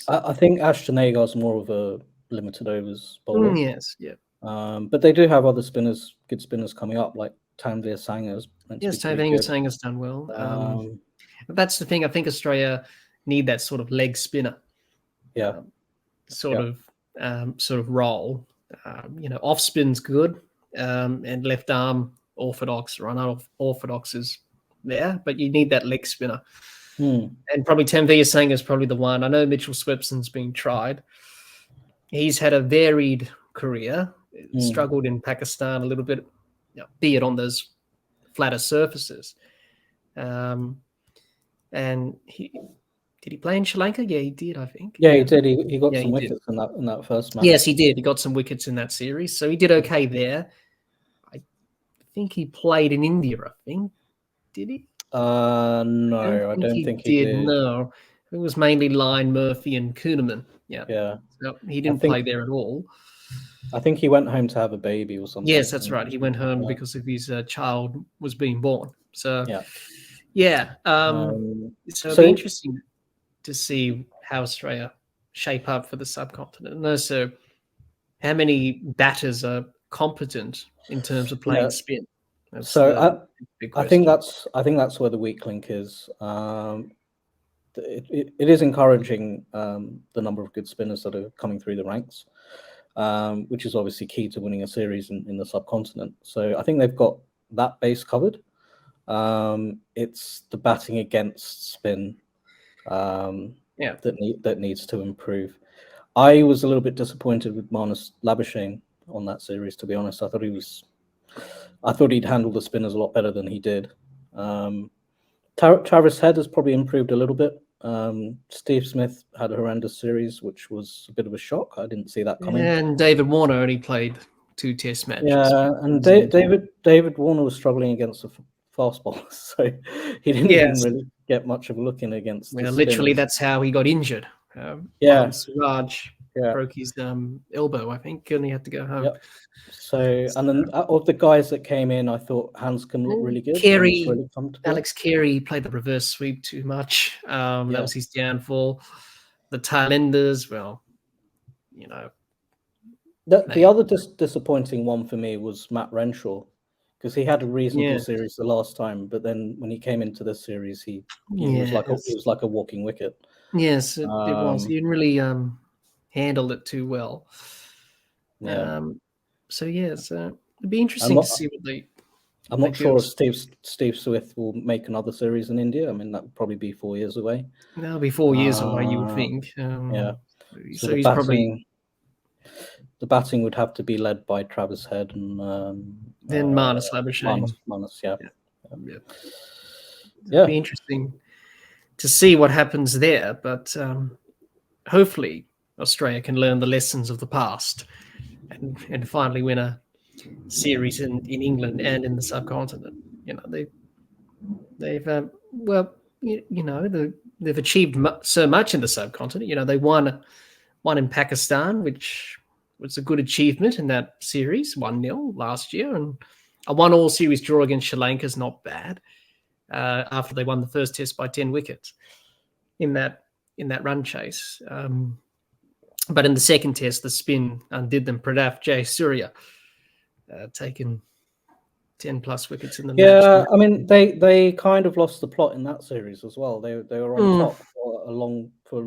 I think Ashton Agar's more of a limited overs bowler. Yes, yeah. But they do have other good spinners coming up, like Tanveer Sanger's. Yes, Tanveer Sanger's done well. That's the thing. I think Australia need that sort of leg spinner. Sort of role. Off spin's good, and left arm orthodox, run orthodox is there, but you need that leg spinner. And probably Tanveer Sanger is probably the one. I know Mitchell Swepson's been tried. He's had a varied career. Struggled in Pakistan a little bit, be it on those flatter surfaces. And did he play in Sri Lanka? Yeah, he did, I think. Yeah, he did. He got some wickets in that first match. Yes, he did. He got some wickets in that series, so he did okay there. I think he played in India. I think, did he? No, I don't think he did. No, it was mainly Lyon, Murphy, and Kuhneman. Yeah. So he didn't play there at all. I think he went home to have a baby or something. Yes, that's right. He went home because of his child was being born. So so it'll be interesting to see how Australia shape up for the subcontinent, and also how many batters are competent in terms of playing spin. So I think that's where the weak link is. It is encouraging the number of good spinners that are coming through the ranks, which is obviously key to winning a series in the subcontinent. So I think they've got that base covered. It's the batting against spin that needs to improve. I was a little bit disappointed with Marnus Labuschagne on that series, to be honest. I thought he'd handled the spinners a lot better than he did. Travis Head has probably improved a little bit. Steve Smith had a horrendous series, which was a bit of a shock. I didn't see that coming. And David Warner only played 2 Test matches. Yeah, and David Warner was struggling against the fast bowlers, so he didn't even really get much of a look in against. Literally, that's how he got injured. Siraj broke his elbow, I think, and he had to go home. Yep. So, and then of the guys that came in, I thought Hanscom looked really good. Alex Carey played the reverse sweep too much. That was his downfall. The Thailanders, the other disappointing one for me was Matt Renshaw, because he had a reasonable series the last time, but then when he came into this series, he was like a walking wicket. Yes, it was. He didn't really handle it too well. So it'd be interesting to see what they. I'm not sure if Steve Smith will make another series in India. I mean, that would probably be 4 years away. That'll be 4 years away, you would think. So he's probably. The batting would have to be led by Travis Head and then Marnus Labuschagne. It'd be interesting to see what happens there, but hopefully Australia can learn the lessons of the past and finally win a series in England and in the subcontinent. They've achieved so much in the subcontinent. They won in Pakistan, which was a good achievement in that series, 1-0 last year, and a 1-1 series draw against Sri Lanka is not bad. After they won the first test by 10 wickets in that run chase. But in the second test, the spin undid them. Pradap Jayasuriya taken 10 plus wickets in the match. Yeah, I mean, they kind of lost the plot in that series as well. They were on top for a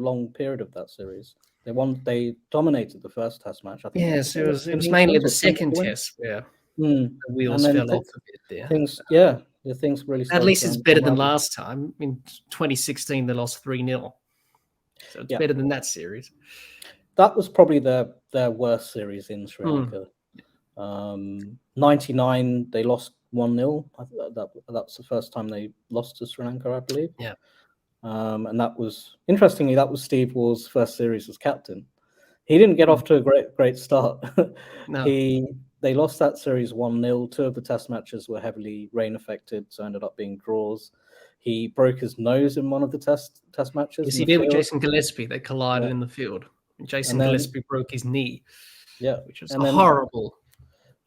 long period of that series. They dominated the first test match. I think. Yes, it was mainly the second test where the wheels fell off a bit there. The things really. At least it's better than last time. In 2016, they lost 3-0, so it's better than that series. That was probably their worst series in Sri Lanka. 99, they lost 1-0. That's the first time they lost to Sri Lanka, I believe. Yeah. And that was Steve Waugh's first series as captain. He didn't get off to a great start. No. He they lost that series 1-0. Two of the test matches were heavily rain affected, so ended up being draws. He broke his nose in one of the test matches. Yes, in he the did with field. Jason Gillespie. They collided Yeah. in the field. Jason And then- Gillespie broke his knee, Yeah, which was and a then- horrible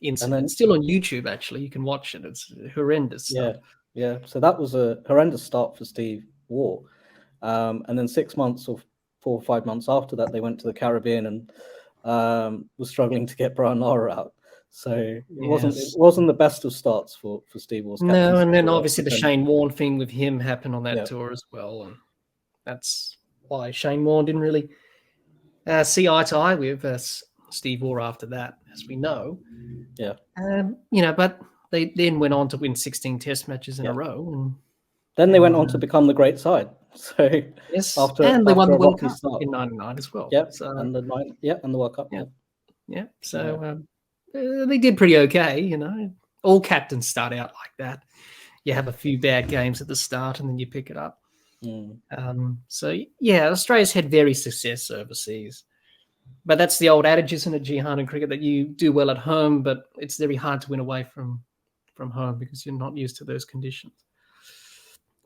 incident. then- It's still on YouTube, actually. You can watch it. It's horrendous stuff. Yeah. So that was a horrendous start for Steve Waugh. And then 6 months or 4 or 5 months after that, they went to the Caribbean and was struggling to get Brian Lara out. So it wasn't the best of starts for Steve Waugh's captaincy. No, and then obviously the Shane Warne thing with him happened on that tour as well, and that's why Shane Warne didn't really see eye to eye with Steve Waugh after that, as we know. Yeah. But they then went on to win 16 Test matches in a row, and then they went on to become the great side. So and they won the World Cup in '99 as well. Yeah, so, and the World Cup. Yeah. So they did pretty okay. All captains start out like that. You have a few bad games at the start, and then you pick it up. Australia's had very success overseas, but that's the old adage, isn't it, Jehan, in cricket, that you do well at home, but it's very hard to win away from home because you're not used to those conditions.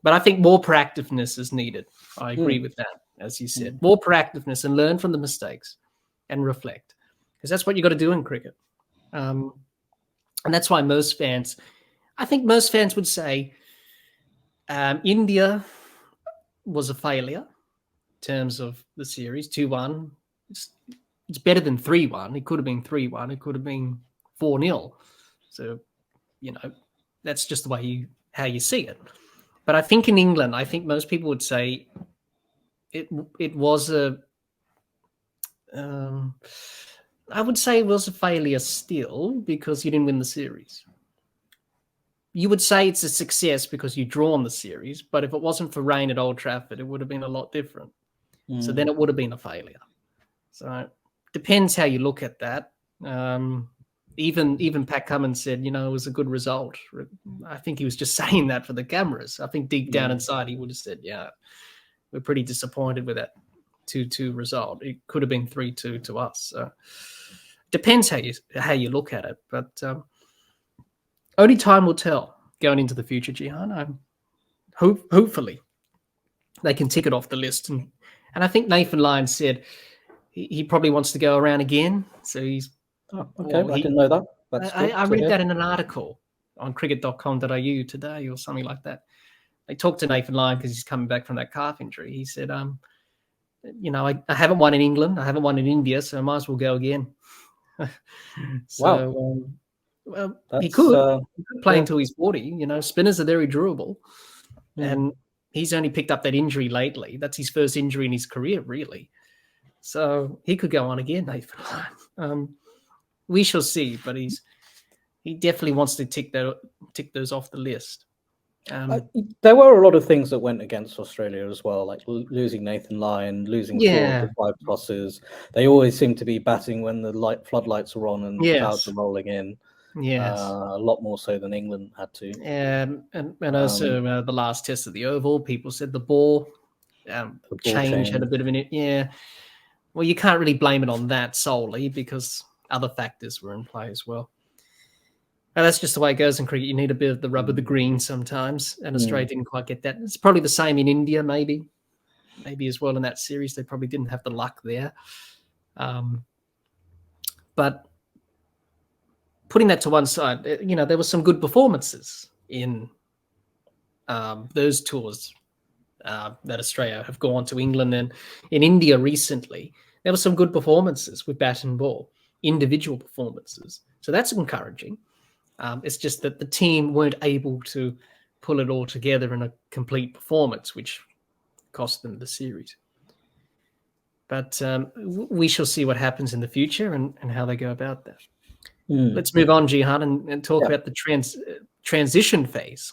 But I think more proactiveness is needed. I agree with that, as you said. More proactiveness and learn from the mistakes and reflect, because that's what you got to do in cricket. And that's why most fans would say India was a failure in terms of the series, 2-1. It's better than 3-1. It could have been 3-1. It could have been 4-0. So, that's just the way how you see it. But I think in England, most people would say it was I would say it was a failure still because you didn't win the series. You would say it's a success because you drawn the series, but if it wasn't for rain at Old Trafford, it would have been a lot different. So then it would have been a failure. So it depends how you look at that. Even Pat Cummins said, it was a good result. I think he was just saying that for the cameras. I think deep down inside he would have said, yeah, we're pretty disappointed with that 2-2 result. It could have been 3-2 to us. So depends how you look at it. But only time will tell going into the future, Jehan. Hopefully they can tick it off the list. And I think Nathan Lyon said he probably wants to go around again. So he's... Oh, okay. I didn't know that. I read that in an article on cricket.com.au today or something like that. They talked to Nathan Lyon because he's coming back from that calf injury. He said, I haven't won in England. I haven't won in India, so I might as well go again. So, he could play until he's 40. Spinners are very durable. And he's only picked up that injury lately. That's his first injury in his career, really. So he could go on again, Nathan Lyon. We shall see, but he definitely wants to tick those off the list. There were a lot of things that went against Australia as well, like losing Nathan Lyon, losing 4 of the 5 tosses. They always seem to be batting when the floodlights are on and clouds are rolling in. Yes, a lot more so than England had to. And also the last test of the Oval, people said the ball change had a bit of an Well, you can't really blame it on that solely because other factors were in play as well. And that's just the way it goes in cricket. You need a bit of the rub of the green sometimes, and Australia didn't quite get that. It's probably the same in India, maybe as well in that series. They probably didn't have the luck there. But putting that to one side, there were some good performances in those tours that Australia have gone to England and in India recently. There were some good performances with bat and ball, individual performances. So that's encouraging. It's just that the team weren't able to pull it all together in a complete performance, which cost them the series. But we shall see what happens in the future and how they go about that. Let's move on, Jehan, and talk about the transition phase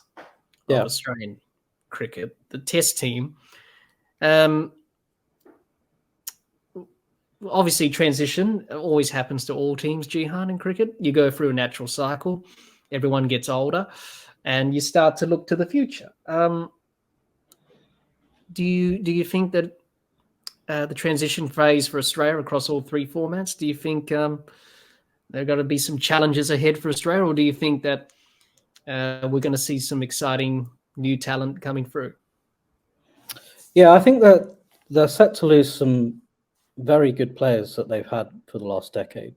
of Australian cricket, the Test team. Obviously, transition always happens to all teams, Jehan, in cricket. You go through a natural cycle. Everyone gets older, and you start to look to the future. Do you think that the transition phase for Australia across all 3 formats, do you think there are going to be some challenges ahead for Australia, or do you think that we're going to see some exciting new talent coming through? Yeah, I think that they're set to lose some very good players that they've had for the last decade.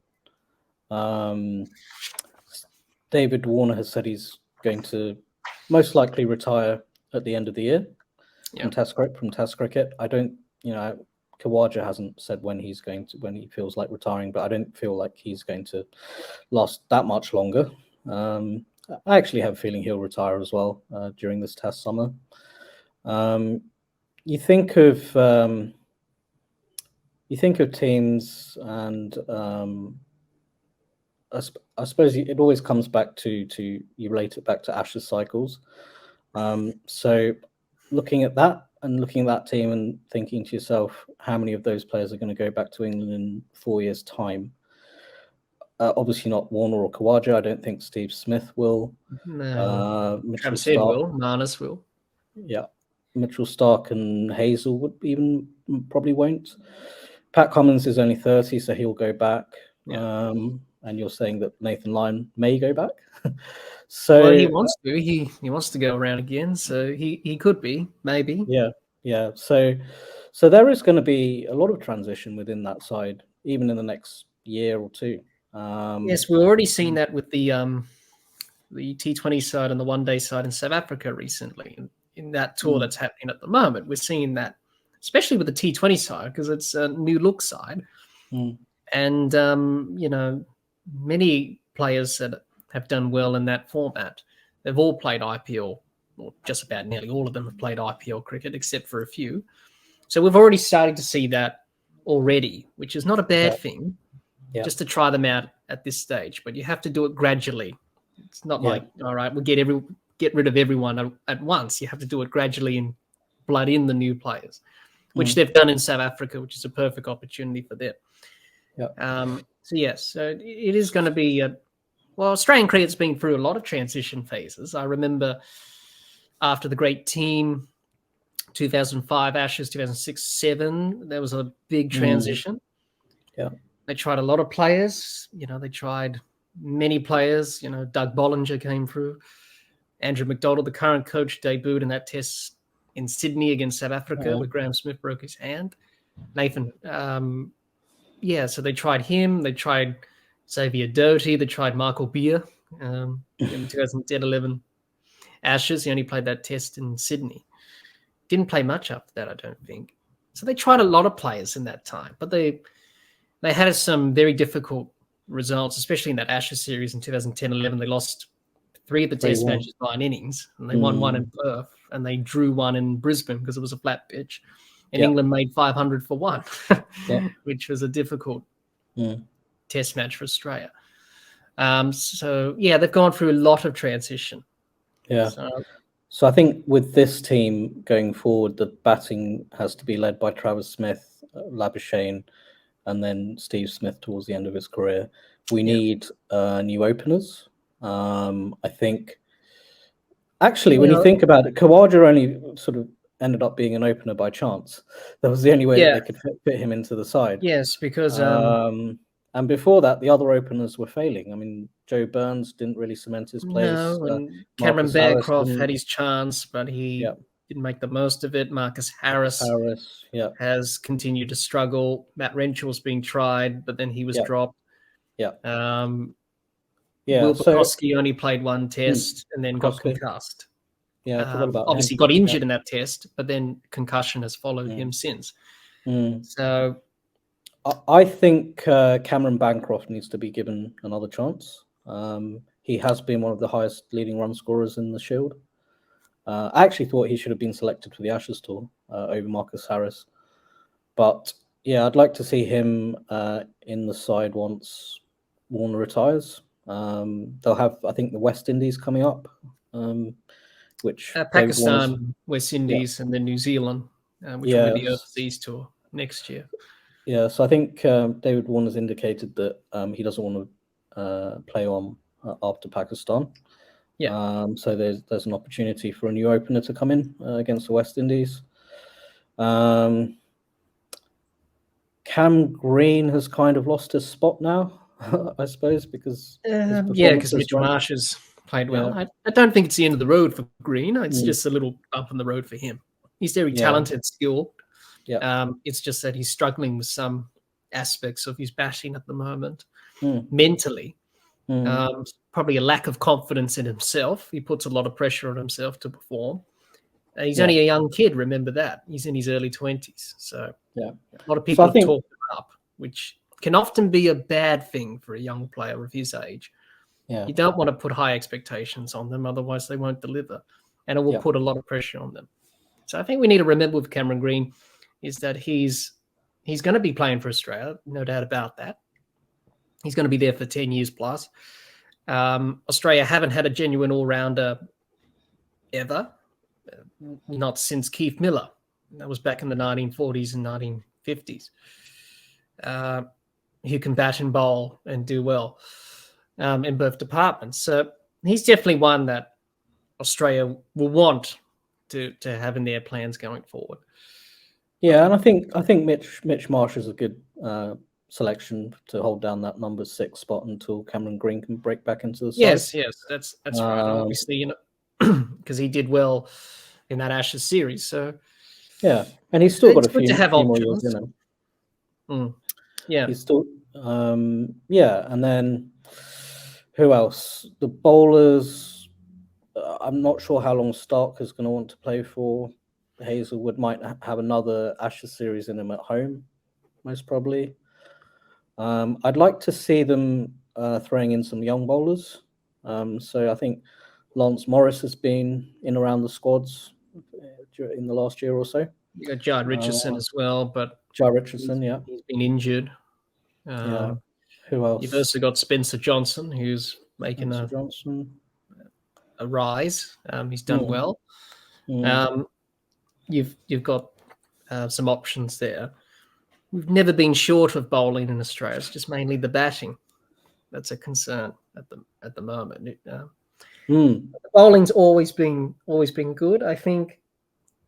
David Warner has said he's going to most likely retire at the end of the year from Test cricket. I don't, Khawaja hasn't said when he feels like retiring, but I don't feel like he's going to last that much longer. I actually have a feeling he'll retire as well during this Test summer. You think of teams, and I suppose it always comes back to you relate it back to Ashes cycles. So looking at that and looking at that team and thinking to yourself, how many of those players are going to go back to England in 4 years' time? Obviously not Warner or Khawaja. I don't think Steve Smith will. No. Travis Head will. Marnus will. Yeah. Mitchell Starc and Hazelwood even probably won't. Pat Cummins is only 30, so he'll go back. Yeah. And you're saying that Nathan Lyon may go back. So well, he wants to. He wants to go around again, so he could be, maybe. Yeah. So there is going to be a lot of transition within that side, even in the next year or two. Yes, we've already seen that with the T20 side and the one-day side in South Africa recently. In that tour that's happening at the moment, we're seeing that, especially with the T20 side, because it's a new look side. And, many players that have done well in that format, they've all played IPL, or just about nearly all of them have played IPL cricket, except for a few. So we've already started to see that already, which is not a bad thing, just to try them out at this stage. But you have to do it gradually. It's not like, all right, we'll get rid of everyone at once. You have to do it gradually and blood in the new players, which they've done in South Africa, which is a perfect opportunity for them. So it is going to be Australian cricket's been through a lot of transition phases. I remember after the great team 2005 Ashes, 2006-07, there was a big transition. They tried a lot of players. They tried many players. Doug Bollinger came through. Andrew McDonald, the current coach, debuted in that test in Sydney against South Africa, where Graham Smith broke his hand. Nathan, so they tried him. They tried Xavier Doty. They tried Michael Beer in 2010-11 Ashes. He only played that test in Sydney. Didn't play much after that, I don't think. So they tried a lot of players in that time, but they had some very difficult results, especially in that Ashes series in 2010-11. They lost 3 of the test matches by an innings, and they won 1 in Perth, and they drew 1 in Brisbane because it was a flat pitch. And England made 500 for 1, which was a difficult test match for Australia. They've gone through a lot of transition. So I think with this team going forward, the batting has to be led by Travis Smith, Labuschagne, and then Steve Smith towards the end of his career. We need new openers. I think, actually, when you think about it, Khawaja only sort of ended up being an opener by chance. That was the only way that they could fit him into the side. Yes, because and before that, the other openers were failing. I mean, Joe Burns didn't really cement his place. No, and Cameron Bancroft had his chance, but he didn't make the most of it. Marcus Harris has continued to struggle. Matt Renshaw's being tried, but then he was dropped. Will Pekoski only played 1 test and then got concussed. Obviously got injured in that test, but then concussion has followed him since. So I think Cameron Bancroft needs to be given another chance. He has been one of the highest leading run scorers in the Shield. I actually thought he should have been selected for the Ashes tour over Marcus Harris. But I'd like to see him in the side once Warner retires. They'll have, I think, the West Indies coming up, which Pakistan, West Indies, and then New Zealand, which will be the overseas tour next year. So I think David Warner's indicated that he doesn't want to play on after Pakistan. So there's an opportunity for a new opener to come in against the West Indies. Cam Green has kind of lost his spot now. I suppose, because his Because performances Mitchell weren't. Marsh has played well. Yeah. I don't think it's the end of the road for Green. It's Mm. just a little bump in the road for him. He's very Yeah. talented, skilled. Yeah. It's just that he's struggling with some aspects of his batting at the moment, Mm. mentally. Mm. Probably a lack of confidence in himself. He puts a lot of pressure on himself to perform. He's Yeah. only a young kid, remember that. He's in his early 20s. So Yeah. a lot of So people I have think, talked him up, which can often be a bad thing for a young player of his age. yeah, You don't want to put high expectations on them, otherwise they won't deliver. And it will Yeah. put a lot of pressure on them. So I think we need to remember with Cameron Green is that he's going to be playing for Australia, no doubt about that. He's going to be there for 10 years plus. Australia haven't had a genuine all-rounder ever, not since Keith Miller. That was back in the 1940s and 1950s. Who can bat and bowl and do well in both departments. So he's definitely one that Australia will want to have in their plans going forward. Yeah, and I think Mitch Marsh is a good selection to hold down that number 6 spot until Cameron Green can break back into the side. Yes, that's right. Obviously, because he did well in that Ashes series. So yeah, and he's still got a good few to have more years options. in him. Yeah, He's still and then who else? The bowlers. I'm not sure how long Stark is going to want to play for. Hazelwood might have another Ashes series in him at home, most probably. I'd like to see them throwing in some young bowlers. So I think Lance Morris has been in around the squads in the last year or so. you got Jared Richardson as well, but Jared Richardson, he's been injured. Yeah. Who else? You've also got Spencer Johnson, who's making a rise. He's done well. You've got some options there. We've never been short of bowling in Australia. It's just mainly the batting that's a concern at the moment. The bowling's always been good. I think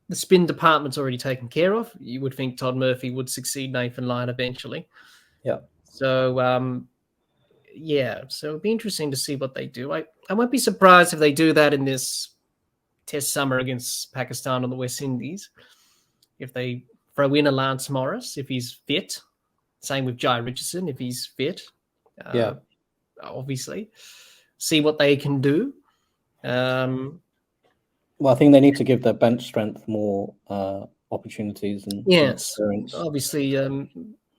the spin department's already taken care of. You would think Todd Murphy would succeed Nathan Lyon eventually. Yeah. So so it'll be interesting to see what they do. I won't be surprised if they do that in this Test summer against Pakistan and the West Indies. If they throw in a Lance Morris, if he's fit. Same with Jai Richardson, if he's fit. Obviously. See what they can do. Well, I think they need to give their bench strength more opportunities and experience. Obviously,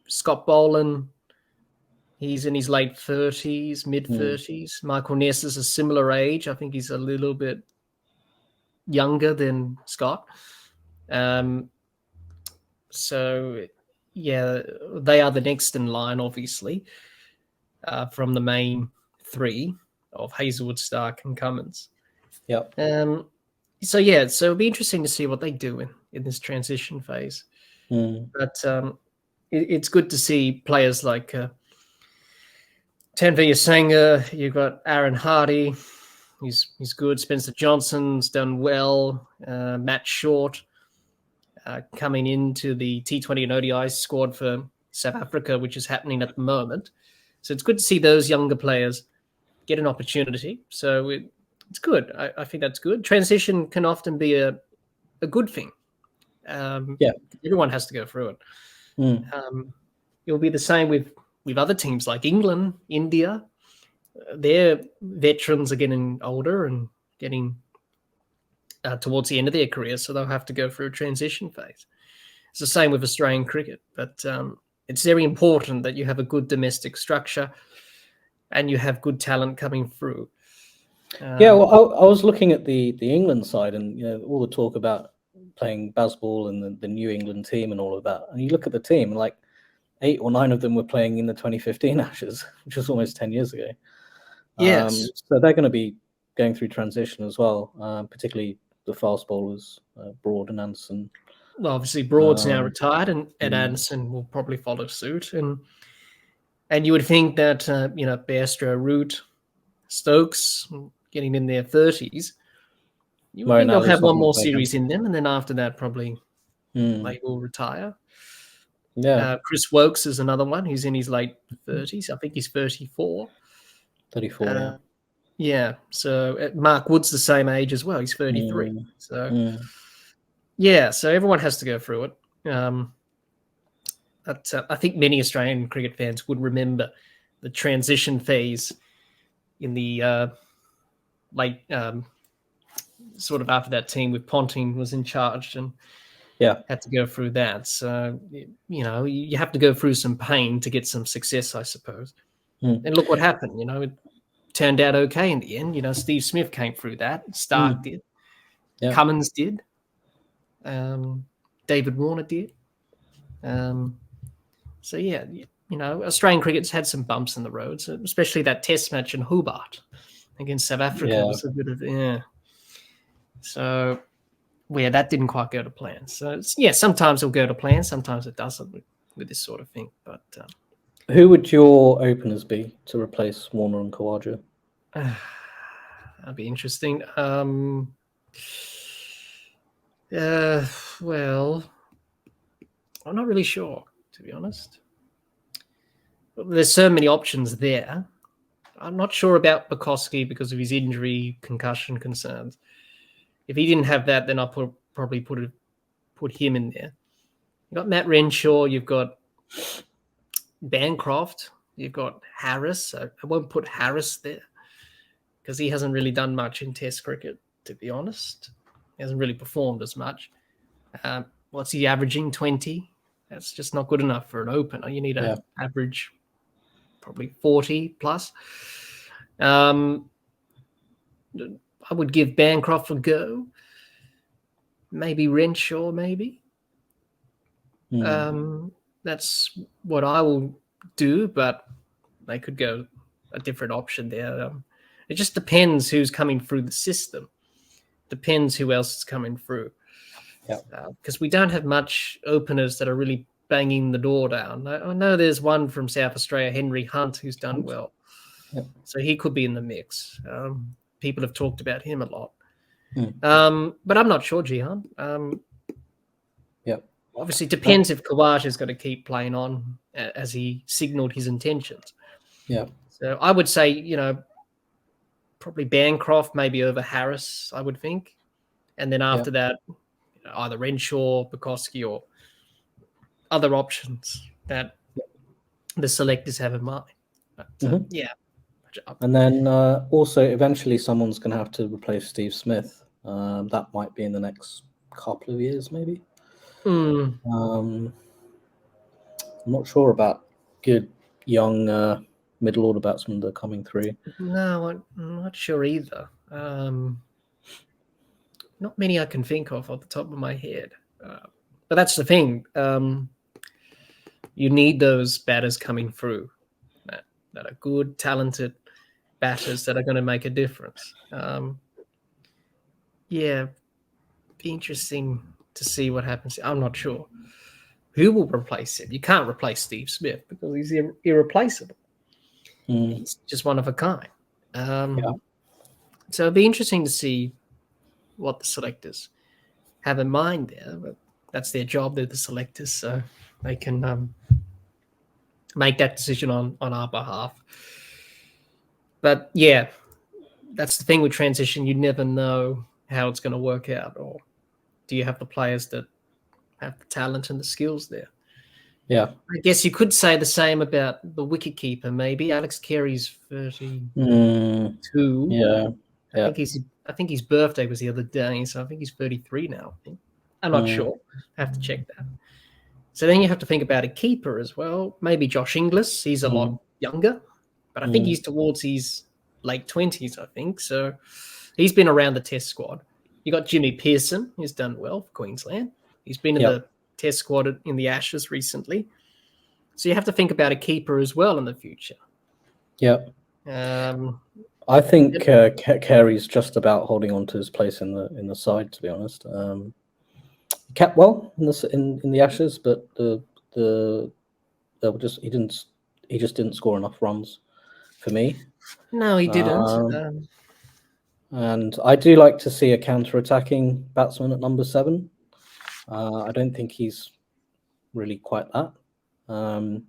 Scott Boland, he's in his late 30s, mid-30s. Michael Ness is a similar age. I think he's a little bit younger than Scott. So, yeah, they are the next in line, obviously, from the main 3 of Hazelwood, Stark, and Cummins. Yeah. So it'll be interesting to see what they do in this transition phase. But it's good to see players like Tanveer Sangha. You've got Aaron Hardy. He's good. Spencer Johnson's done well. Matt Short coming into the T20 and ODI squad for South Africa, which is happening at the moment. So it's good to see those younger players get an opportunity. So it's good. I think that's good. Transition can often be a good thing. Everyone has to go through it. It'll be the same with other teams like England, India. Their veterans are getting older and getting towards the end of their career, so they'll have to go through a transition phase. It's the same with Australian cricket, but it's very important that you have a good domestic structure and you have good talent coming through. Well, I was looking at the England side, and all the talk about playing Bazball and the New England team and all of that. And you look at the team, like 8 or 9 of them were playing in the 2015 Ashes, which was almost 10 years ago. Yes. So they're going to be going through transition as well, particularly the fast bowlers, Broad and Anderson. Well, obviously Broad's now retired, and Ed Anderson will probably follow suit. And you would think that Bairstow, Root, Stokes getting in their 30s, you would think they'll have one more series in them, and then after that probably they will retire. Yeah, Chris Wokes is another one. He's in his late 30s. I think he's 34. 34. Yeah. Yeah. So Mark Wood's the same age as well. He's 33. So yeah. So everyone has to go through it. But I think many Australian cricket fans would remember the transition phase in the late, sort of after that team with Ponting was in charge and had to go through that. So, you have to go through some pain to get some success, I suppose. And look what happened. It turned out okay in the end. Steve Smith came through that. Stark did. Yeah. Cummins did. David Warner did. So, yeah, Australian cricket's had some bumps in the road, so especially that test match in Hobart against South Africa was a bit of, So, that didn't quite go to plan. So, sometimes it'll go to plan, sometimes it doesn't with this sort of thing. But who would your openers be to replace Warner and Khawaja? That'd be interesting. Well, I'm not really sure, to be honest. There's so many options there. I'm not sure about Bukowski because of his injury, concussion concerns. If he didn't have that, then I'll probably put him in there. You've got Matt Renshaw, you've got Bancroft, you've got Harris. I won't put Harris there because he hasn't really done much in Test cricket, to be honest. He hasn't really performed as much. What's he averaging? 20? That's just not good enough for an opener. You need an average, probably 40 plus. I would give Bancroft a go. Maybe Renshaw, maybe. That's what I will do, but they could go a different option there. It just depends who's coming through the system. Depends who else is coming through. Because we don't have much openers that are really banging the door down. I know there's one from South Australia, Henry Hunt, who's done well. So he could be in the mix. People have talked about him a lot. But I'm not sure, Jehan. Obviously, it depends if Khawaja is going to keep playing on as he signalled his intentions. So I would say, probably Bancroft maybe over Harris, I would think. And then after that, either Renshaw, Bukowski, or other options that the selectors have in mind. But, And then also eventually someone's going to have to replace Steve Smith. That might be in the next couple of years, maybe. I'm not sure about good young middle order batsmen that are coming through. No, I'm not sure either. Not many I can think of off the top of my head. But that's the thing. You need those batters coming through that are good, talented batters that are going to make a difference. Be interesting to see what happens. I'm not sure who will replace him. You can't replace Steve Smith because he's irreplaceable. He's just one of a kind. So it'll be interesting to see what the selectors have in mind there. But that's their job. They're the selectors, so they can make that decision on our behalf. But that's the thing with transition. You never know how it's going to work out, or do you have the players that have the talent and the skills there? I guess you could say the same about the wicketkeeper. Maybe Alex Carey's 32. I think his birthday was the other day, so I think he's 33 now. I'm not sure. I have to check that. So then you have to think about a keeper as well. Maybe Josh Inglis. He's a lot younger, but I think he's towards his late 20s, I think. So he's been around the Test squad. You got Jimmy Pearson, who's done well for Queensland. He's been in the Test squad in the Ashes recently. So you have to think about a keeper as well in the future. I think Carey's just about holding on to his place in the side, to be honest. He kept well in the Ashes, but he just didn't score enough runs for me. No, he didn't. And I do like to see a counter-attacking batsman at number 7. I don't think he's really quite that. That's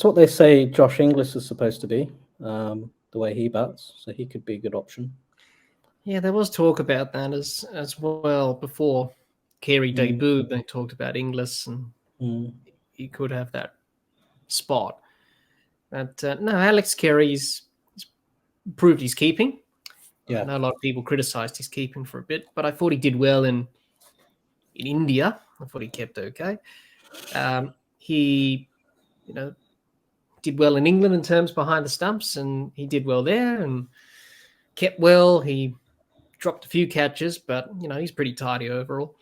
what they say Josh Inglis is supposed to be, the way he bats. So he could be a good option. Yeah, there was talk about that as well before Carey debuted. They talked about Inglis and he could have that spot. But no, Alex Carey's proved his keeping. Yeah. I know a lot of people criticised his keeping for a bit, but I thought he did well in India. I thought he kept okay. He, did well in England in terms behind the stumps, and he did well there and kept well. He dropped a few catches, but he's pretty tidy overall.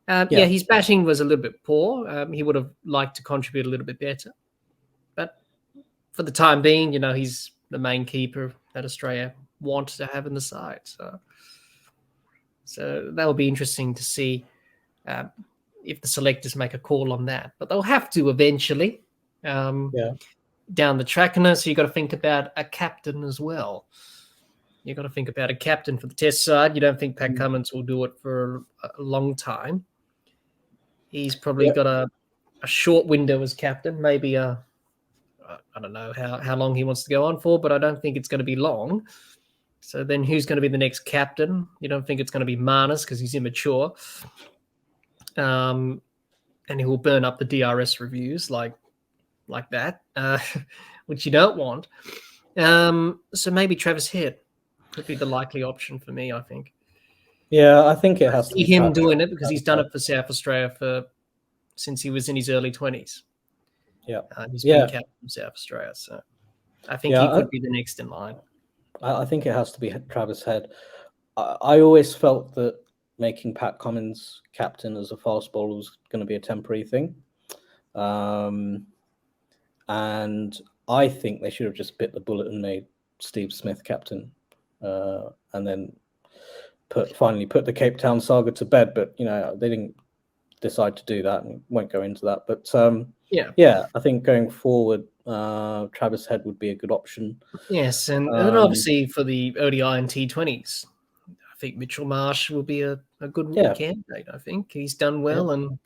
Yeah, his batting was a little bit poor. He would have liked to contribute a little bit better, but for the time being, he's the main keeper that Australia want to have in the side. So that will be interesting to see if the selectors make a call on that. But they'll have to eventually down the track. And so you've got to think about a captain as well. You've got to think about a captain for the Test side. You don't think Pat Cummins will do it for a long time. He's probably got a short window as captain, maybe I don't know how long he wants to go on for, but I don't think it's going to be long. So then who's going to be the next captain? You don't think it's going to be Marnus because he's immature. And he will burn up the DRS reviews like that, which you don't want. So maybe Travis Head could be the likely option for me, I think. Yeah, I think it has to be him doing it because he's done it for South Australia since he was in his early 20s. Yeah. He's been captain of South Australia. So I think he could be the next in line. I think it has to be Travis Head. I always felt that making Pat Cummins captain as a fast bowler was going to be a temporary thing. And I think they should have just bit the bullet and made Steve Smith captain, and then finally put the Cape Town saga to bed. But they didn't decide to do that, and won't go into that. But I think going forward, Travis Head would be a good option. Yes, and obviously for the ODI and T20s, I think Mitchell Marsh will be a good candidate. I think he's done well, and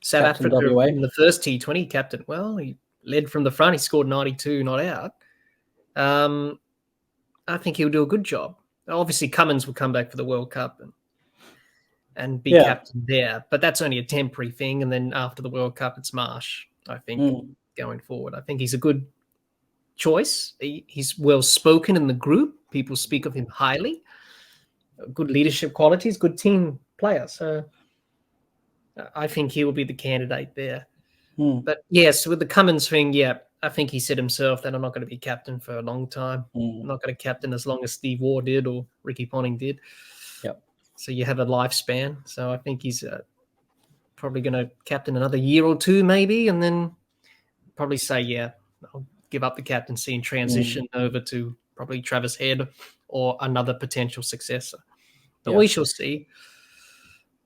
South Captain Africa WA. in the first T20 captain well. He led from the front. He scored 92 not out. I think he'll do a good job. Obviously, Cummins will come back for the World Cup and be captain there, but that's only a temporary thing. And then after the World Cup, it's Marsh, I think, going forward. I think he's a good choice. He's well-spoken in the group. People speak of him highly. Good leadership qualities, good team player. So I think he will be the candidate there. But yes, with the Cummins thing, I think he said himself that I'm not going to be captain for a long time. I'm not going to captain as long as Steve Waugh did or Ricky Ponting did. Yep. So you have a lifespan. So I think he's probably going to captain another year or two maybe, and then probably say, I'll give up the captaincy and transition over to probably Travis Head or another potential successor. But we shall see.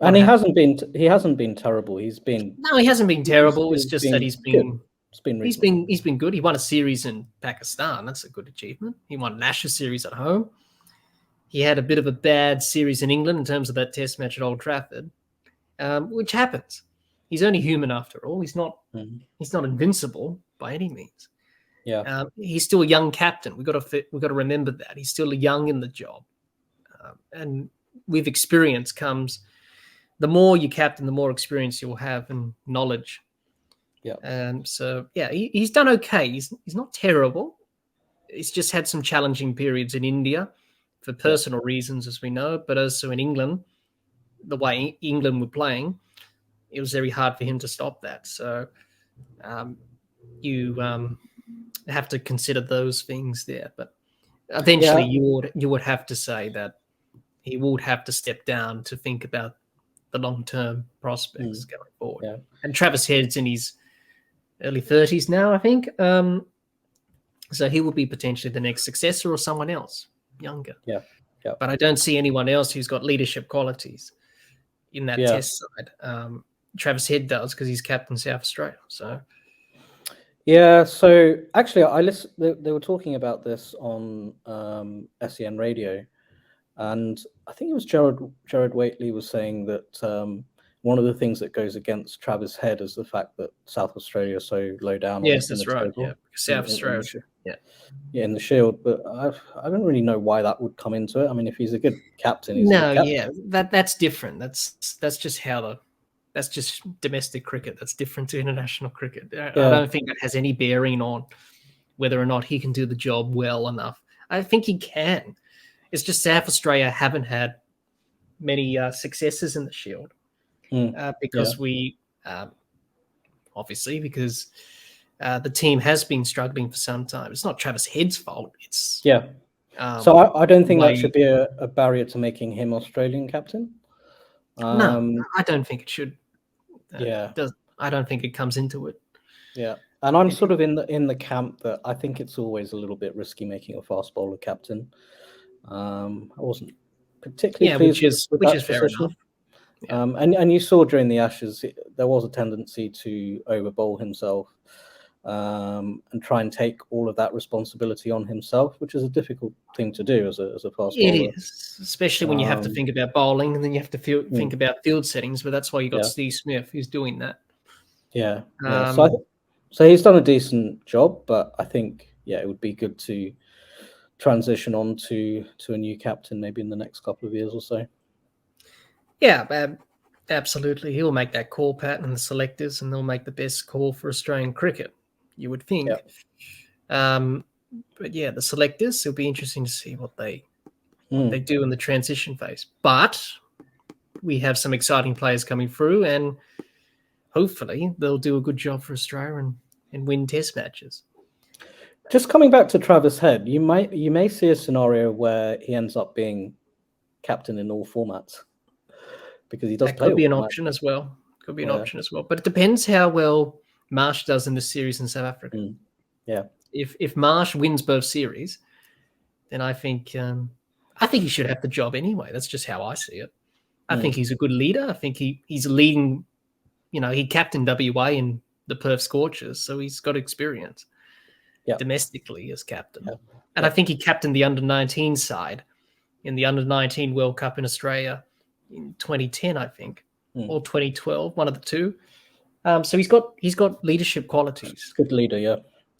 And he hasn't been terrible. He hasn't been terrible. It's just that he's been good. He's been good. He won a series in Pakistan. That's a good achievement. He won an Ashes series at home. He had a bit of a bad series in England in terms of that Test match at Old Trafford, which happens. He's only human after all. He's not invincible by any means. Yeah, he's still a young captain. We've got to remember that he's still young in the job, and with experience comes. The more you captain, the more experience you'll have and knowledge. Yeah. So he's done okay. He's not terrible. He's just had some challenging periods in India for personal reasons, as we know, but also in England, the way England were playing, it was very hard for him to stop that. So you have to consider those things there. But eventually you would have to say that he would have to step down to think about the long-term prospects going forward. Yeah. And Travis Head's in his early 30s now, I think. So he will be potentially the next successor or someone else, younger. Yeah. But I don't see anyone else who's got leadership qualities in that Test side. Travis Head does because he's captain South Australia. So so actually I listened. They were talking about this on SEN radio, and I think it was Jared Waitley was saying that one of the things that goes against Travis Head is the fact that South Australia is so low down Yes, in that's the right. table. Yeah, South Australia. In the Shield, but I don't really know why that would come into it. I mean, if he's a good captain, he's a good captain. That's different. That's just domestic cricket. That's different to international cricket. I don't think that has any bearing on whether or not he can do the job well enough. I think he can. It's just South Australia haven't had many successes in the Shield because obviously because the team has been struggling for some time. It's not Travis Head's fault. It's so I don't think that should be a barrier to making him Australian captain. No, I don't think it should. I don't think it comes into it. Yeah, and I'm sort of in the camp that I think it's always a little bit risky making a fast bowler captain. I wasn't particularly pleased with that fair enough. And you saw during the Ashes there was a tendency to overbowl himself and try and take all of that responsibility on himself, which is a difficult thing to do as a fast bowler. It is, especially when you have to think about bowling and then you have to think about field settings. But that's why you got Steve Smith who's doing that. So he's done a decent job, but I think it would be good to transition on to a new captain maybe in the next couple of years or so. Yeah, absolutely. He'll make that call pattern and the selectors, and they'll make the best call for Australian cricket, you would think. But yeah, the selectors, it'll be interesting to see what they do in the transition phase. But we have some exciting players coming through, and hopefully they'll do a good job for Australia and win test matches. Just coming back to Travis Head, you may see a scenario where he ends up being captain in all formats because he does play. Could be an option as well. But it depends how well Marsh does in the series in South Africa. If Marsh wins both series, then I think he should have the job anyway. That's just how I see it. I think he's a good leader. I think he's leading. He captained WA in the Perth Scorchers, so he's got experience domestically as captain. And I think he captained the under-19 side in the under-19 World Cup in Australia in 2010, I think, or 2012, one of the two. So he's got leadership qualities. Good leader,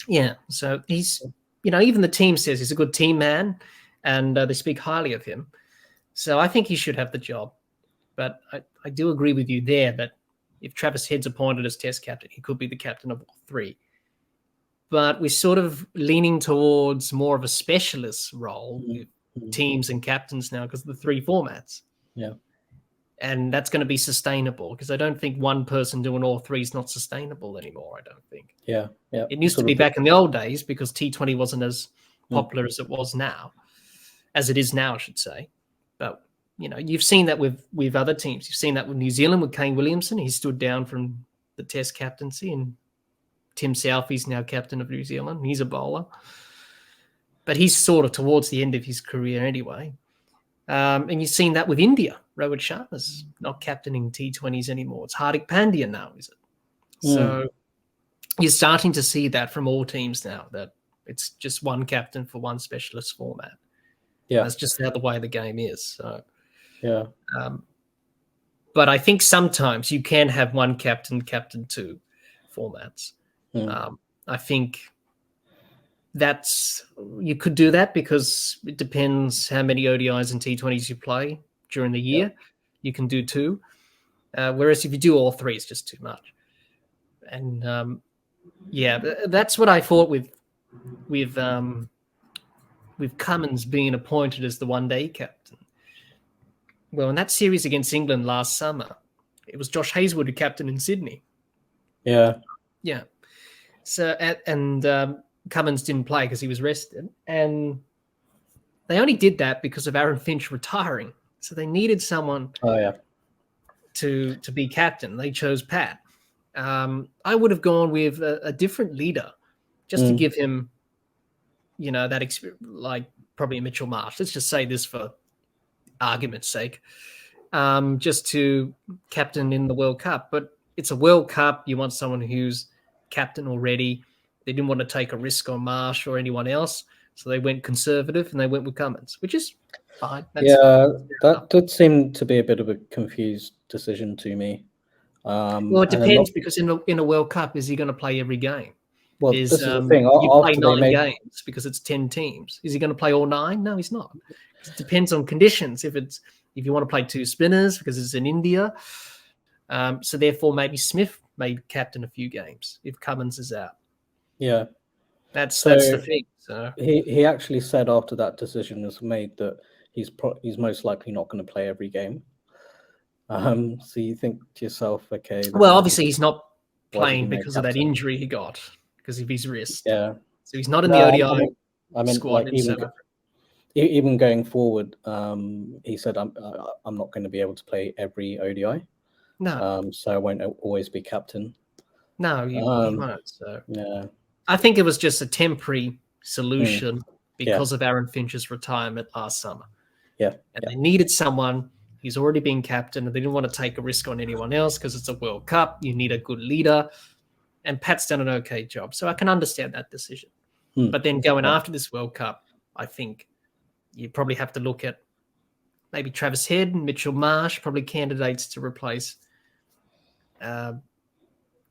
Yeah. So he's, even the team says he's a good team man, and they speak highly of him. So I think he should have the job. But I do agree with you there that if Travis Head's appointed as Test captain, he could be the captain of all three. But we're sort of leaning towards more of a specialist role with teams and captains now because of the three formats. Yeah. And that's going to be sustainable because I don't think one person doing all three is not sustainable anymore, I don't think. Yeah. It used to be back in the old days because T20 wasn't as popular as it was now, as it is now, I should say. But, you've seen that with other teams. You've seen that with New Zealand with Kane Williamson. He stood down from the Test captaincy, and Tim Southey's now captain of New Zealand. He's a bowler. But he's sort of towards the end of his career anyway. And you've seen that with India. Rohit Sharma's not captaining T20s anymore. It's Hardik Pandya now, is it? So you're starting to see that from all teams now, that it's just one captain for one specialist format. Yeah. That's just how the way the game is. So, but I think sometimes you can have one captain two formats. I think you could do that because it depends how many ODIs and T20s you play during the year. You can do two. Whereas if you do all three, it's just too much. And that's what I thought with Cummins being appointed as the one-day captain. Well, in that series against England last summer, it was Josh Hazlewood who captained in Sydney. Yeah. So Cummins didn't play because he was rested, and they only did that because of Aaron Finch retiring. So they needed someone to be captain. They chose Pat. I would have gone with a different leader just to give him, that experience, like probably Mitchell Marsh. Let's just say this for argument's sake, just to captain in the World Cup. But it's a World Cup. You want someone who's captain already. They didn't want to take a risk on Marsh or anyone else, so they went conservative and they went with Cummins, which is fine. That did seem to be a bit of a confused decision to me. Well, it And a depends lot. because in a World Cup, is he going to play every game? Well, Is this is the thing. you play After they 9 made, games because it's 10 teams? Is he going to play all 9? No, he's not. It depends on conditions. If you want to play 2 spinners because it's in India, so therefore maybe Smith may captain a few games if Cummins is out. yeah. That's So the thing. So he actually said after that decision was made that he's most likely not going to play every game. So you think to yourself, okay, then well, obviously he's not why did he playing make because of that captain? injury he got because of his wrist. Yeah. So he's not in the No, ODI I mean, squad like in South Africa. even going forward, he said, I'm not going to be able to play every ODI. No, So I won't always be captain. no, you won't. So Yeah. I think it was just a temporary solution Yeah. because of Aaron Finch's retirement last summer. Yeah. And they needed someone. He's already been captain, and they didn't want to take a risk on anyone else because it's a World Cup. You need a good leader. And Pat's done an okay job. So I can understand that decision. But then going after this World Cup, I think you probably have to look at maybe Travis Head and Mitchell Marsh, probably candidates to replace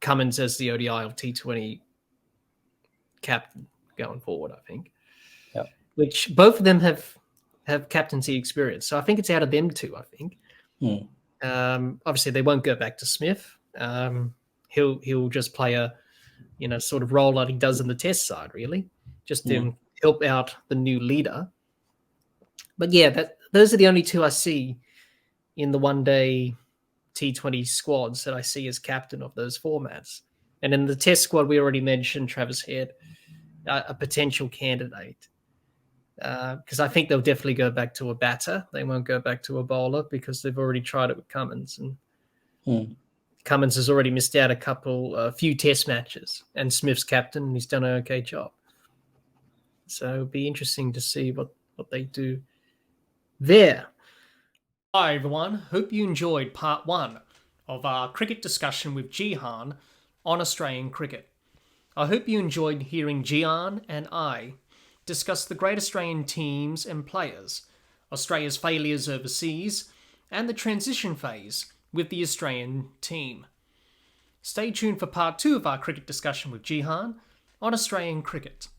Cummins as the ODI or T20 captain going forward, I think. Yeah. Which both of them have captaincy experience. So I think it's out of them two, I think. Obviously, they won't go back to Smith. He'll just play a sort of role like he does in the test side, really, just to help out the new leader. But yeah, those are the only two I see in the one-day T20 squads that I see as captain of those formats. And in the test squad, we already mentioned Travis Head, a potential candidate. Because I think they'll definitely go back to a batter. They won't go back to a bowler because they've already tried it with Cummins. And Cummins has already missed out a few test matches. And Smith's captain, and he's done an okay job. So it'll be interesting to see what they do there. Hi, everyone. Hope you enjoyed part 1 of our cricket discussion with Jehan on Australian cricket. I hope you enjoyed hearing Jehan and I discuss the great Australian teams and players, Australia's failures overseas, and the transition phase with the Australian team. Stay tuned for part 2 of our cricket discussion with Jehan on Australian cricket.